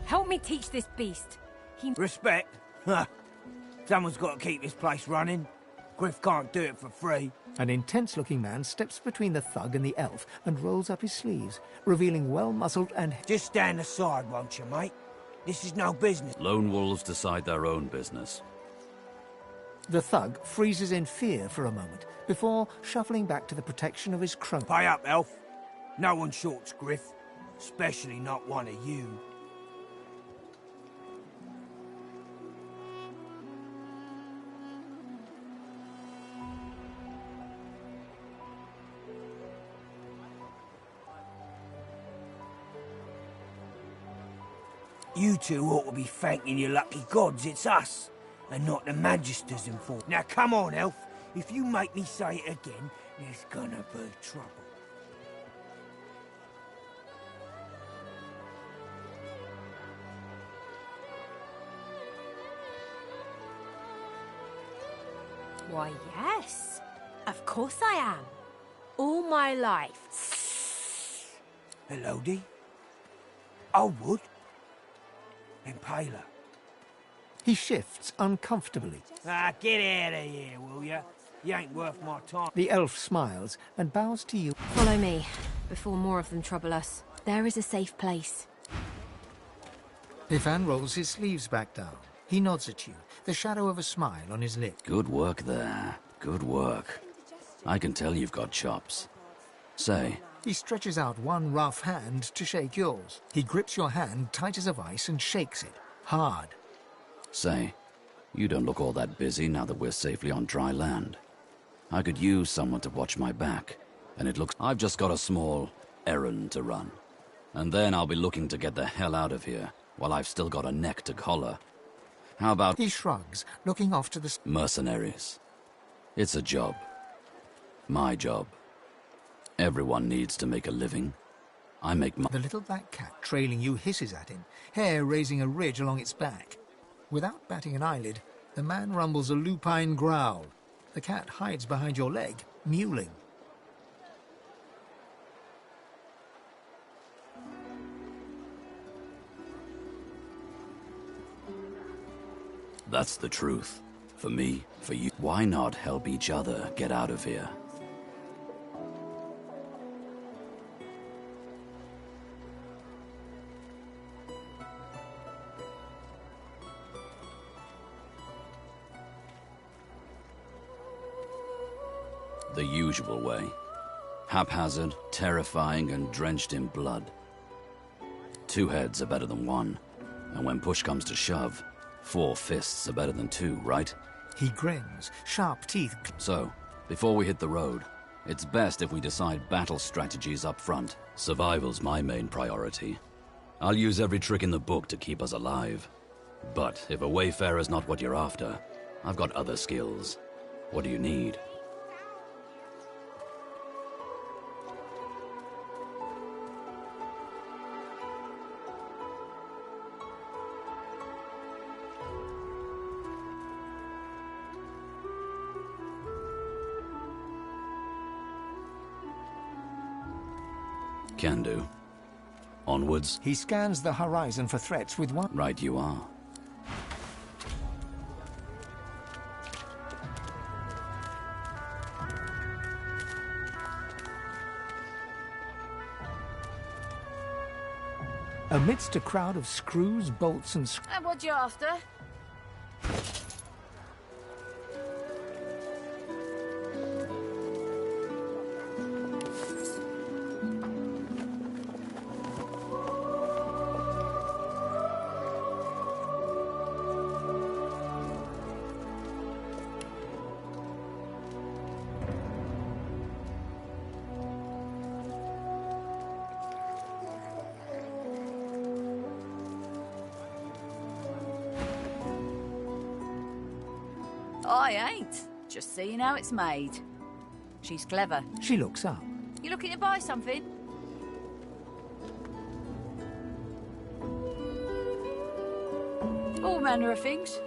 help me teach this beast. Respect? Huh. Someone's got to keep this place running. Griff can't do it for free. An intense-looking man steps between the thug and the elf and rolls up his sleeves, revealing well-muscled and... Just stand aside, won't you, mate? This is no business. Lone wolves decide their own business. The thug freezes in fear for a moment, before shuffling back to the protection of his crony. Pay up, elf. No one shorts Griff. Especially not one of you. You two ought to be thanking your lucky gods it's us, and not the Magisters in fault. Now come on, Elf. If you make me say it again, there's gonna be trouble. Why, yes. Of course I am. All my life. Hello, Dee. I would. Impaler. He shifts uncomfortably. Ah, get out of here, will ya? You ain't worth my time. The elf smiles and bows to you. Follow me, before more of them trouble us. There is a safe place. Ivan rolls his sleeves back down. He nods at you, the shadow of a smile on his lip. Good work there. Good work. I can tell you've got chops. Say. He stretches out one rough hand to shake yours. He grips your hand tight as a vice and shakes it, hard. Say, you don't look all that busy now that we're safely on dry land. I could use someone to watch my back, and it looks... I've just got a small errand to run. And then I'll be looking to get the hell out of here, while I've still got a neck to collar. How about... He shrugs, looking off to the... mercenaries. It's a job. My job. Everyone needs to make a living. I make my... The little black cat trailing you hisses at him, hair raising a ridge along its back. Without batting an eyelid, the man rumbles a lupine growl. The cat hides behind your leg, mewling. That's the truth. For me, for you. Why not help each other get out of here? The usual way. Haphazard, terrifying, and drenched in blood. 2 heads are better than 1. And when push comes to shove, 4 fists are better than 2, right? He grins, sharp teeth. So, before we hit the road, it's best if we decide battle strategies up front. Survival's my main priority. I'll use every trick in the book to keep us alive. But if a wayfarer's not what you're after, I've got other skills. What do you need? Can do. Onwards. He scans the horizon for threats with one... Right you are. Amidst a crowd of screws, bolts, and... And what you after? I ain't. Just seeing how it's made. She's clever. She looks up. You looking to buy something? All manner of things.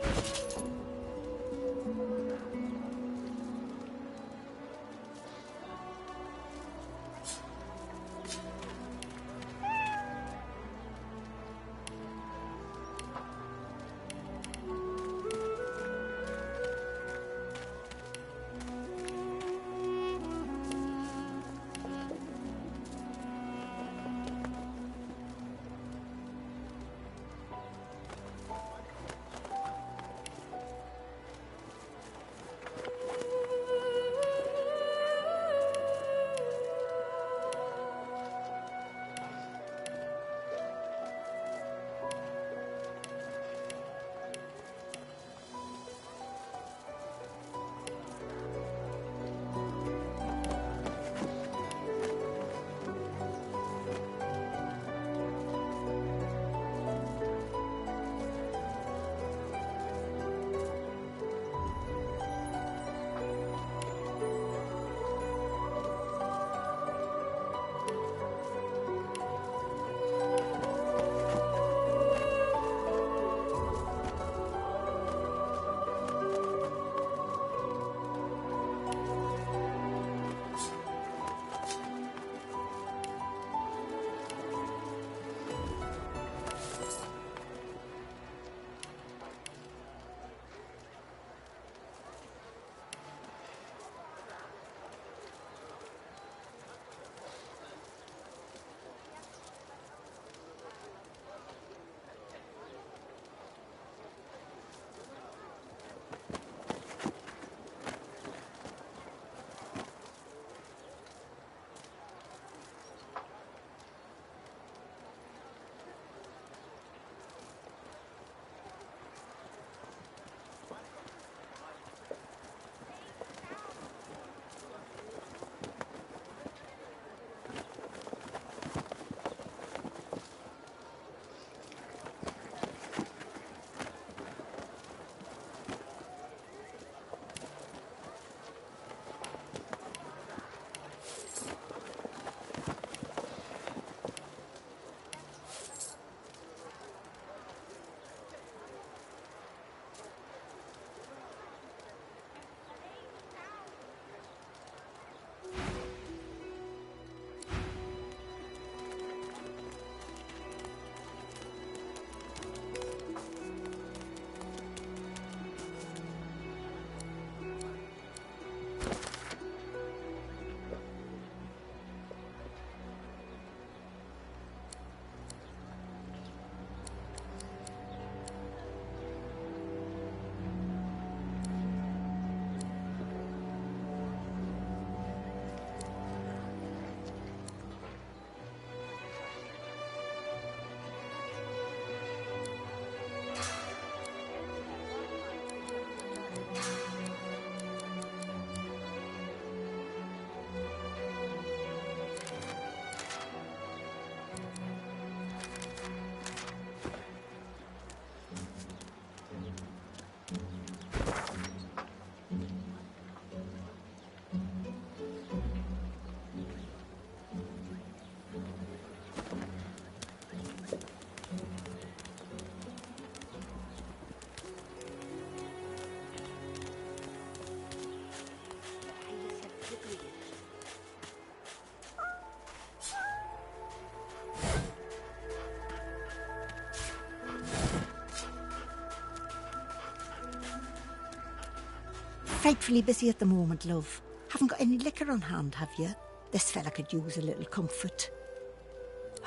Frightfully busy at the moment, love. Haven't got any liquor on hand, have you? This fella could use a little comfort.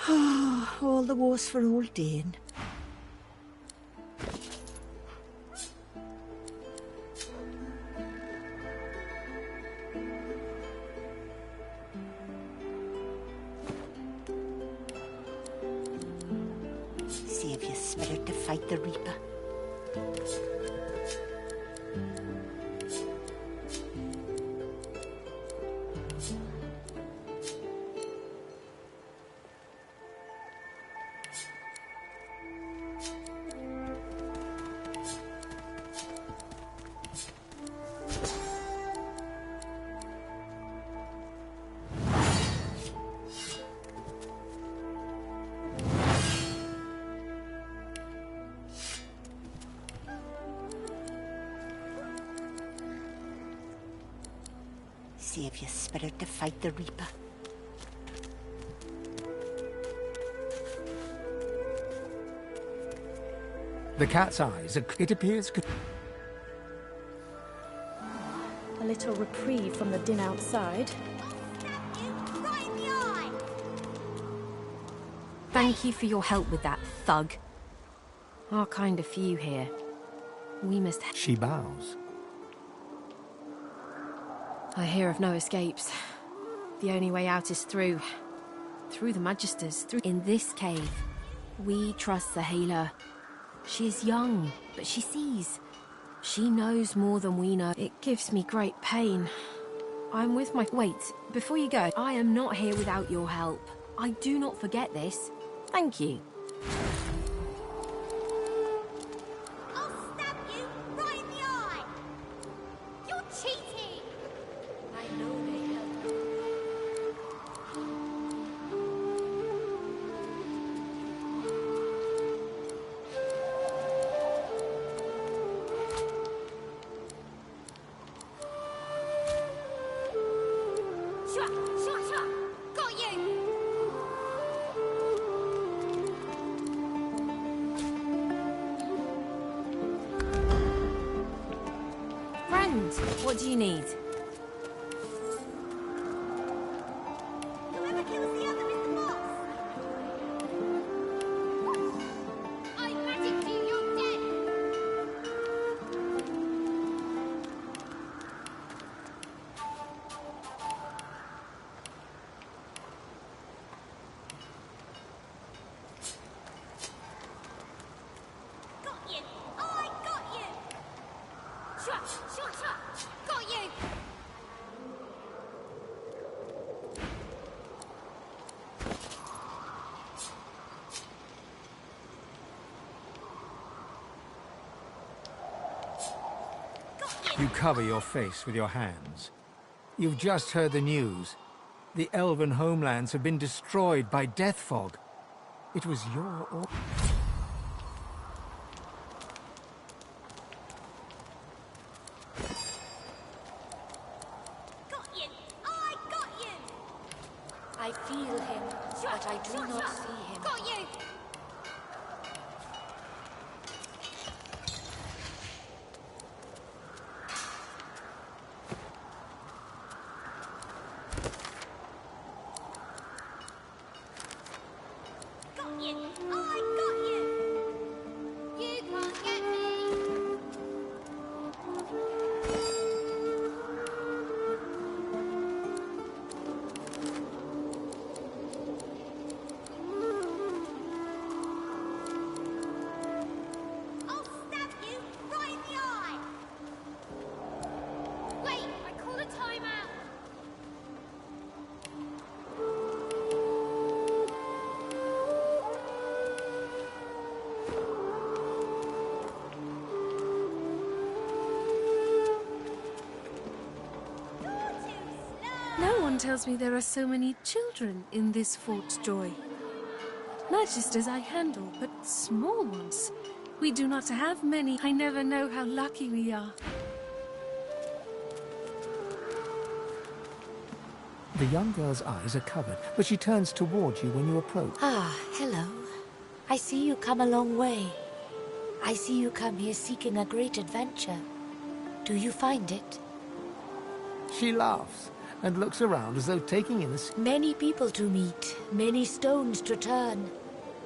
All the worse for old Dane. Save your spirit to fight the Reaper. Save your spirit to fight the Reaper. The cat's eyes, it appears... A little reprieve from the din outside. Thank you for your help with that, thug. Our kind of few here. We must... She bows. I hear of no escapes. The only way out is through the Magisters, in this cave. We trust the healer. She is young, but she sees. She knows more than we know. It gives me great pain. I'm with my... Wait, before you go, I am not here without your help. I do not forget this. Thank you. What do you need? Whoever kills the other is the boss. I magic you, you're dead. Got you. I got you. Shua, shua, shua. Got you! You cover your face with your hands. You've just heard the news. The elven homelands have been destroyed by death fog. It was your... I feel him, but I do not see him. Got you! Got you! I got you! You can't get me! No one tells me there are so many children in this Fort Joy. Magisters I handle, but small ones. We do not have many. I never know how lucky we are. The young girl's eyes are covered, but she turns toward you when you approach. Ah, hello. I see you come a long way. I see you come here seeking a great adventure. Do you find it? She laughs and looks around as though taking in the... Many people to meet, many stones to turn.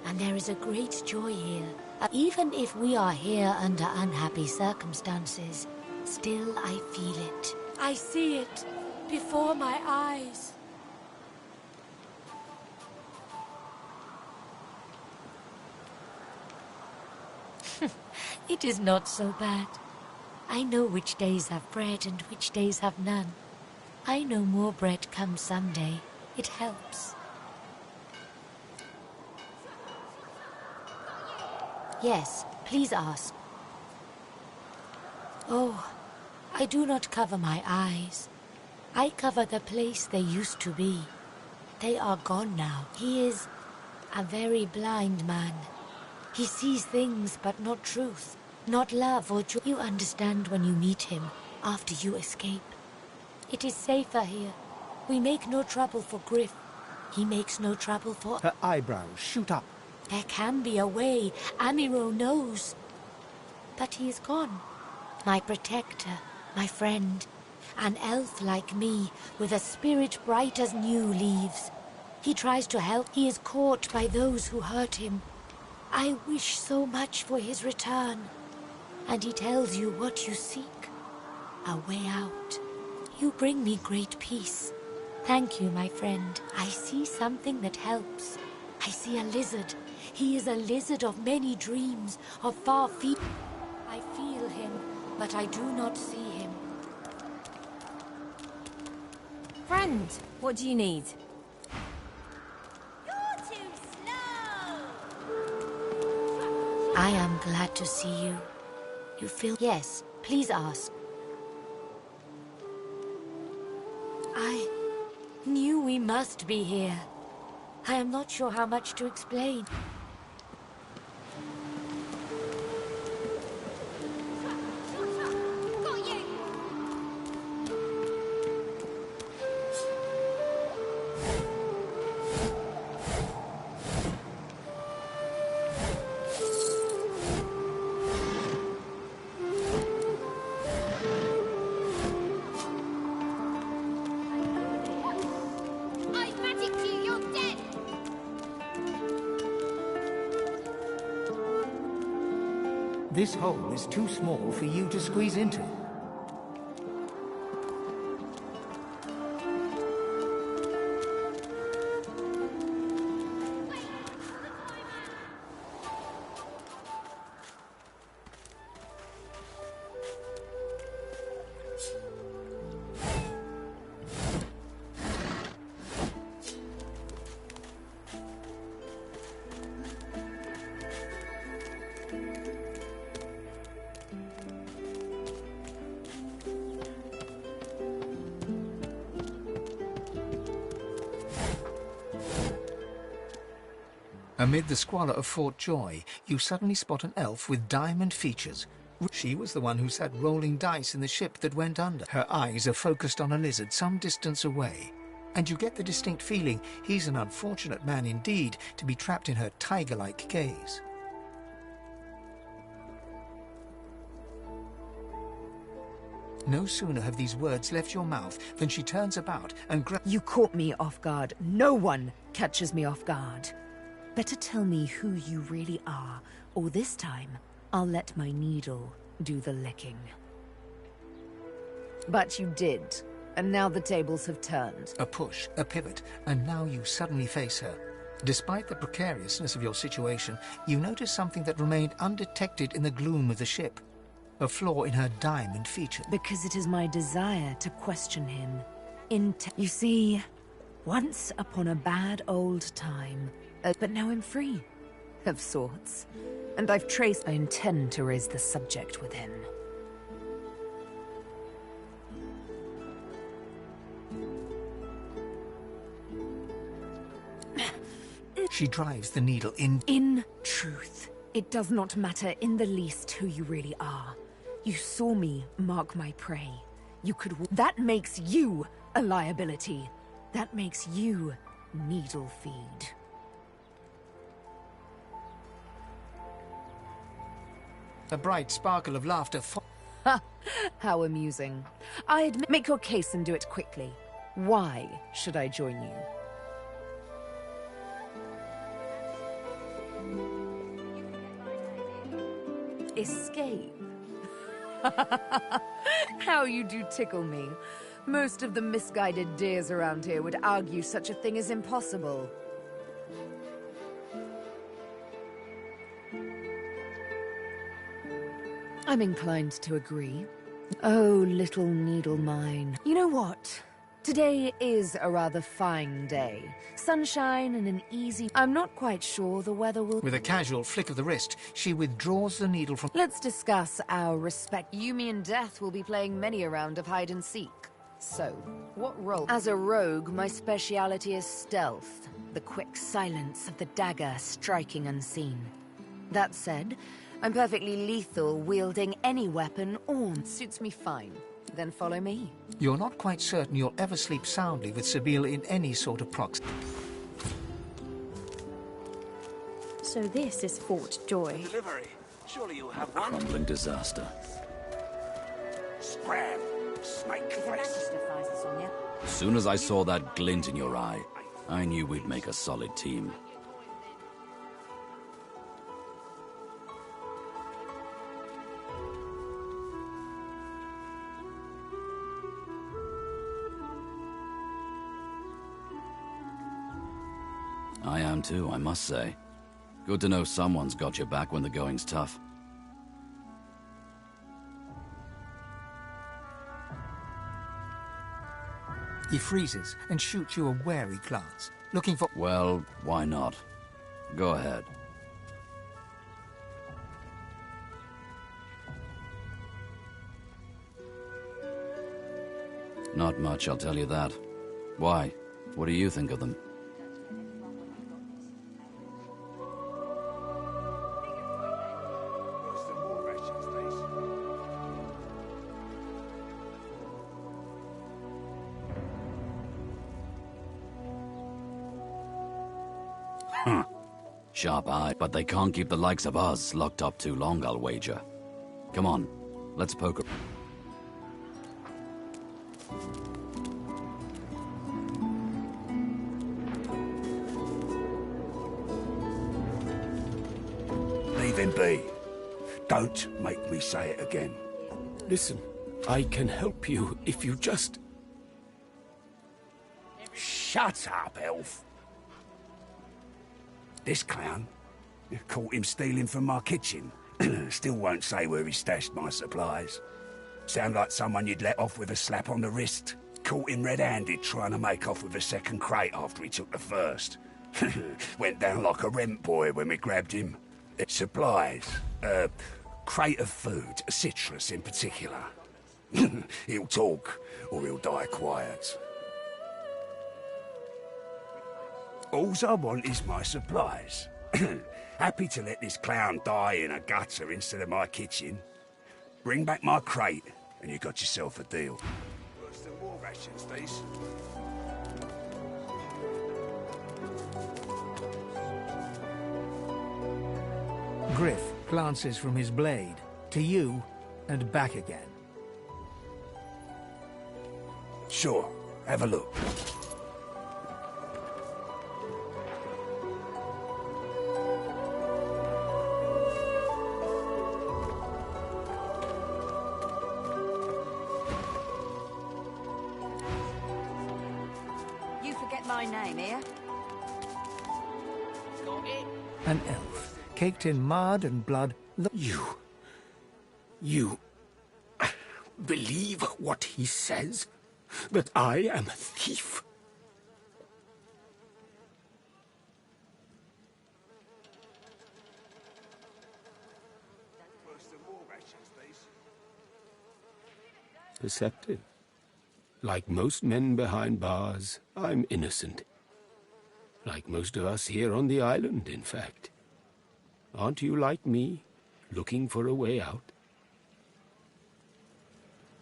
And there is a great joy here. Even if we are here under unhappy circumstances, still I feel it. I see it before my eyes. It is not so bad. I know which days have bread and which days have none. I know more bread comes someday. It helps. Yes, please ask. Oh, I do not cover my eyes. I cover the place they used to be. They are gone now. He is a very blind man. He sees things but not truth, not love or joy. You understand when you meet him after you escape. It is safer here. We make no trouble for Griff. He makes no trouble for... Her eyebrows shoot up. There can be a way. Amiro knows. But he is gone. My protector, my friend. An elf like me, with a spirit bright as new leaves. He tries to help. He is caught by those who hurt him. I wish so much for his return. And he tells you what you seek. A way out. You bring me great peace. Thank you, my friend. I see something that helps. I see a lizard. He is a lizard of many dreams, of far feet. I feel him, but I do not see him. Friend, what do you need? You're too slow! I am glad to see you. You feel... Yes, please ask. I knew we must be here. I am not sure how much to explain. Got you! I've magicked you, you're dead! This hole is too small for you to squeeze into. Amid the squalor of Fort Joy, you suddenly spot an elf with diamond features. She was the one who sat rolling dice in the ship that went under. Her eyes are focused on a lizard some distance away, and you get the distinct feeling he's an unfortunate man indeed to be trapped in her tiger-like gaze. No sooner have these words left your mouth than she turns about and You caught me off guard. No one catches me off guard. Better tell me who you really are, or this time, I'll let my needle do the licking. But you did, and now the tables have turned. A push, a pivot, and now you suddenly face her. Despite the precariousness of your situation, you notice something that remained undetected in the gloom of the ship. A flaw in her diamond feature. Because it is my desire to question him. You see, once upon a bad old time, but now I'm free, of sorts. And I intend to raise the subject with him. She drives the needle in... In truth, it does not matter in the least who you really are. You saw me mark my prey. You could... That makes you a liability. That makes you needle feed. A bright sparkle of laughter Ha! How amusing. I admit, make your case and do it quickly. Why should I join you? Escape? How you do tickle me. Most of the misguided deers around here would argue such a thing is impossible. I'm inclined to agree. Oh, little needle mine. You know what? Today is a rather fine day. Sunshine and an easy... I'm not quite sure the weather will... With a casual flick of the wrist, she withdraws the needle from... Let's discuss our respect. Yumi and Death will be playing many a round of hide and seek. So, what role? As a rogue, my speciality is stealth. The quick silence of the dagger striking unseen. That said, I'm perfectly lethal wielding any weapon or... Suits me fine. Then follow me. You're not quite certain you'll ever sleep soundly with Sabine in any sort of proxy. So this is Fort Joy. Delivery. Surely you'll have one. Crumbling disaster. Scram. Snake face. As soon as I saw that glint in your eye, I knew we'd make a solid team. I am too, I must say. Good to know someone's got your back when the going's tough. He freezes and shoots you a wary glance, looking for... Well, why not? Go ahead. Not much, I'll tell you that. Why? What do you think of them? Sharp eye, but they can't keep the likes of us locked up too long, I'll wager. Come on, let's poke her. Leave him be. Don't make me say it again. Listen, I can help you if you just... Shut up, elf. This clown, caught him stealing from my kitchen. Still won't say where he stashed my supplies. Sound like someone you'd let off with a slap on the wrist. Caught him red-handed trying to make off with a second crate after he took the first. Went down like a rent boy when we grabbed him. Supplies. Crate of food, citrus in particular. He'll talk, or he'll die quiet. Alls I want is my supplies. Happy to let this clown die in a gutter instead of my kitchen. Bring back my crate, and you got yourself a deal. Worse than war rations, these. Griff glances from his blade to you and back again. Sure, have a look. You forget my name here? Got it. An elf, caked in mud and blood... You... believe what he says? That I am a thief? Perceptive. Like most men behind bars, I'm innocent. Like most of us here on the island, in fact. Aren't you like me, looking for a way out?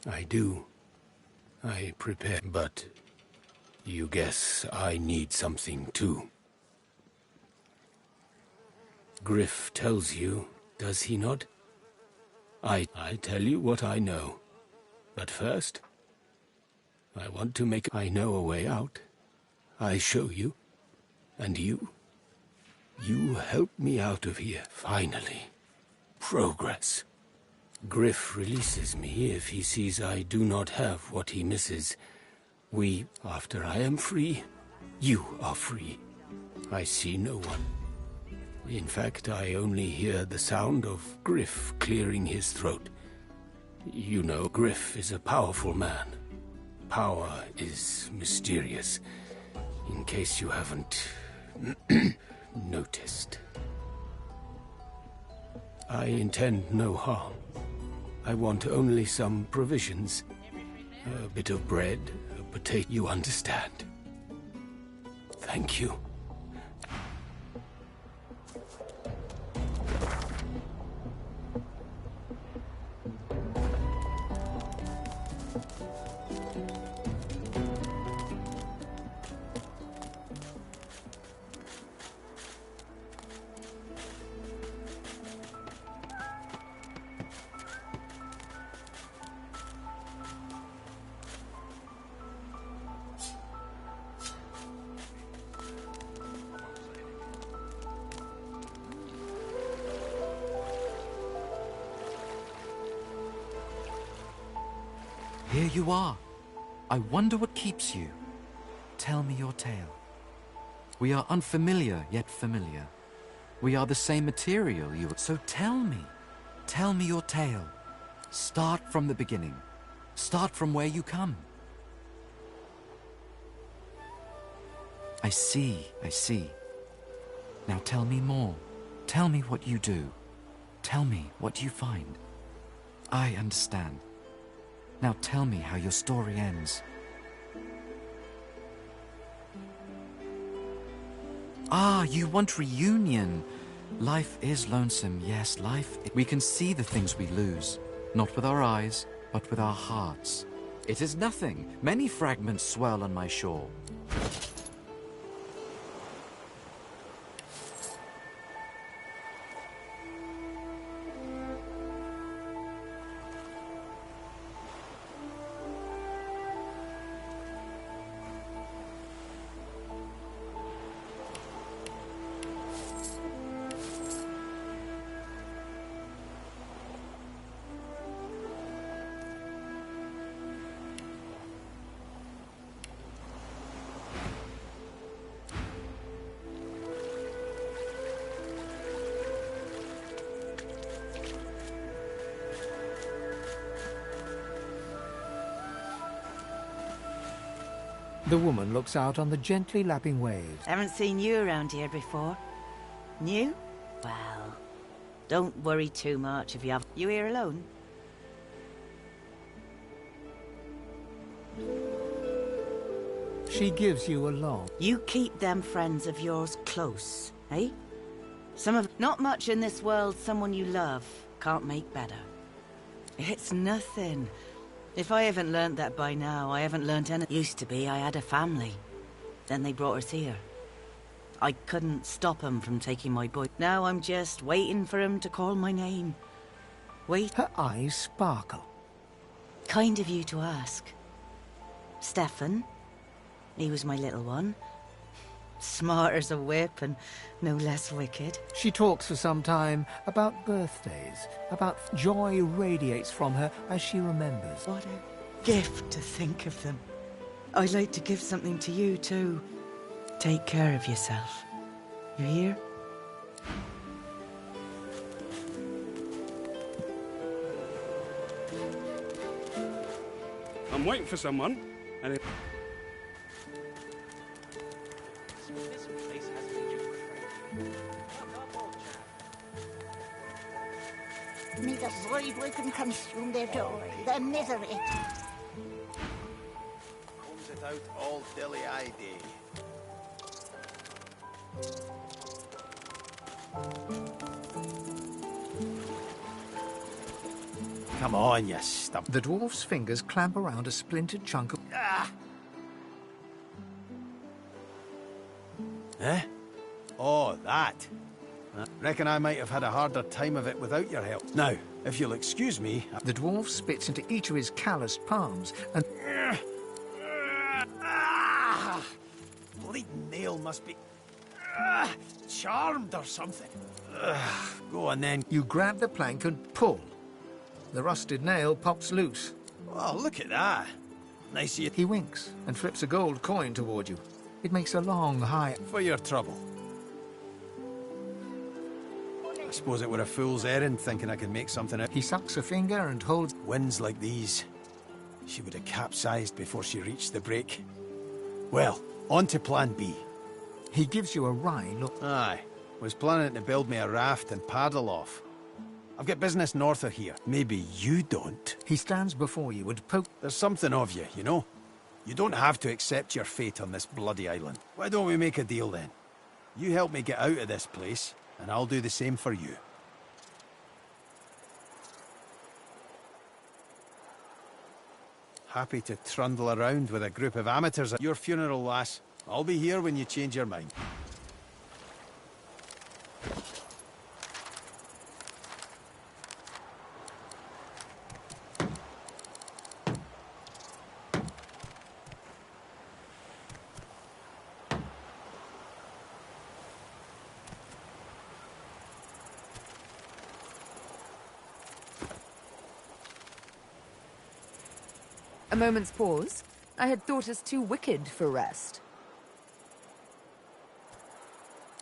I do. I prepare, but you guess I need something too. Griff tells you, does he not? I tell you what I know. But first, I want to make... I know a way out. I show you. And you help me out of here, finally. Progress. Griff releases me if he sees I do not have what he misses. After I am free, you are free. I see no one. In fact, I only hear the sound of Griff clearing his throat. You know, Griff is a powerful man. Power is mysterious, in case you haven't noticed. I intend no harm. I want only some provisions. A bit of bread, a potato, you understand. Thank you. Here you are. I wonder what keeps you. Tell me your tale. We are unfamiliar, yet familiar. We are the same material, so tell me your tale. Start from the beginning. Start from where you come. I see. Now tell me more. Tell me what you do. Tell me what you find. I understand. Now tell me how your story ends. Ah, you want reunion. Life is lonesome, yes, We can see the things we lose, not with our eyes, but with our hearts. It is nothing. Many fragments swirl on my shore. The woman looks out on the gently lapping waves. Haven't seen you around here before. New? Well, don't worry too much if you have... You here alone? She gives you a long... You keep them friends of yours close, eh? Not much in this world someone you love can't make better. It's nothing. If I haven't learnt that by now, I haven't learnt anything. Used to be I had a family. Then they brought us here. I couldn't stop them from taking my boy. Now I'm just waiting for him to call my name. Wait. Her eyes sparkle. Kind of you to ask. Stefan. He was my little one. Smart as a whip and no less wicked. She talks for some time about birthdays, about joy radiates from her as she remembers. What a gift to think of them. I'd like to give something to you too. Take care of yourself. You hear? I'm waiting for someone, and it... Neither void work can consume their joy, their misery. Comes it out all dilly ID. Come on, you stump. The dwarf's fingers clamp around a splintered chunk of... Ah! Eh? Oh, that. Reckon I might have had a harder time of it without your help. Now, if you'll excuse me... The dwarf spits into each of his calloused palms and... Bleeding nail must be... charmed or something. Go on then. You grab the plank and pull. The rusted nail pops loose. Oh, look at that. Nice of you. He winks and flips a gold coin toward you. It makes a long, high... For your trouble. I suppose it were a fool's errand thinking I could make something out. He sucks a finger and holds... Winds like these. She would have capsized before she reached the break. Well, on to plan B. He gives you a wry look. Aye. Was planning to build me a raft and paddle off. I've got business north of here. Maybe you don't. He stands before you and poke... There's something of you, you know? You don't have to accept your fate on this bloody island. Why don't we make a deal then? You help me get out of this place, and I'll do the same for you. Happy to trundle around with a group of amateurs at your funeral, lass. I'll be here when you change your mind. A moment's pause. I had thought us too wicked for rest.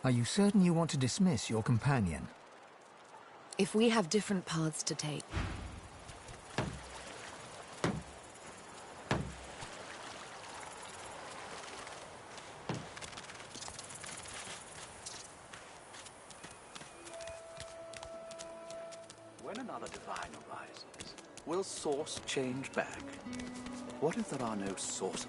Are you certain you want to dismiss your companion? If we have different paths to take. When another divine arises, will source change back? What if there are no sorcerers?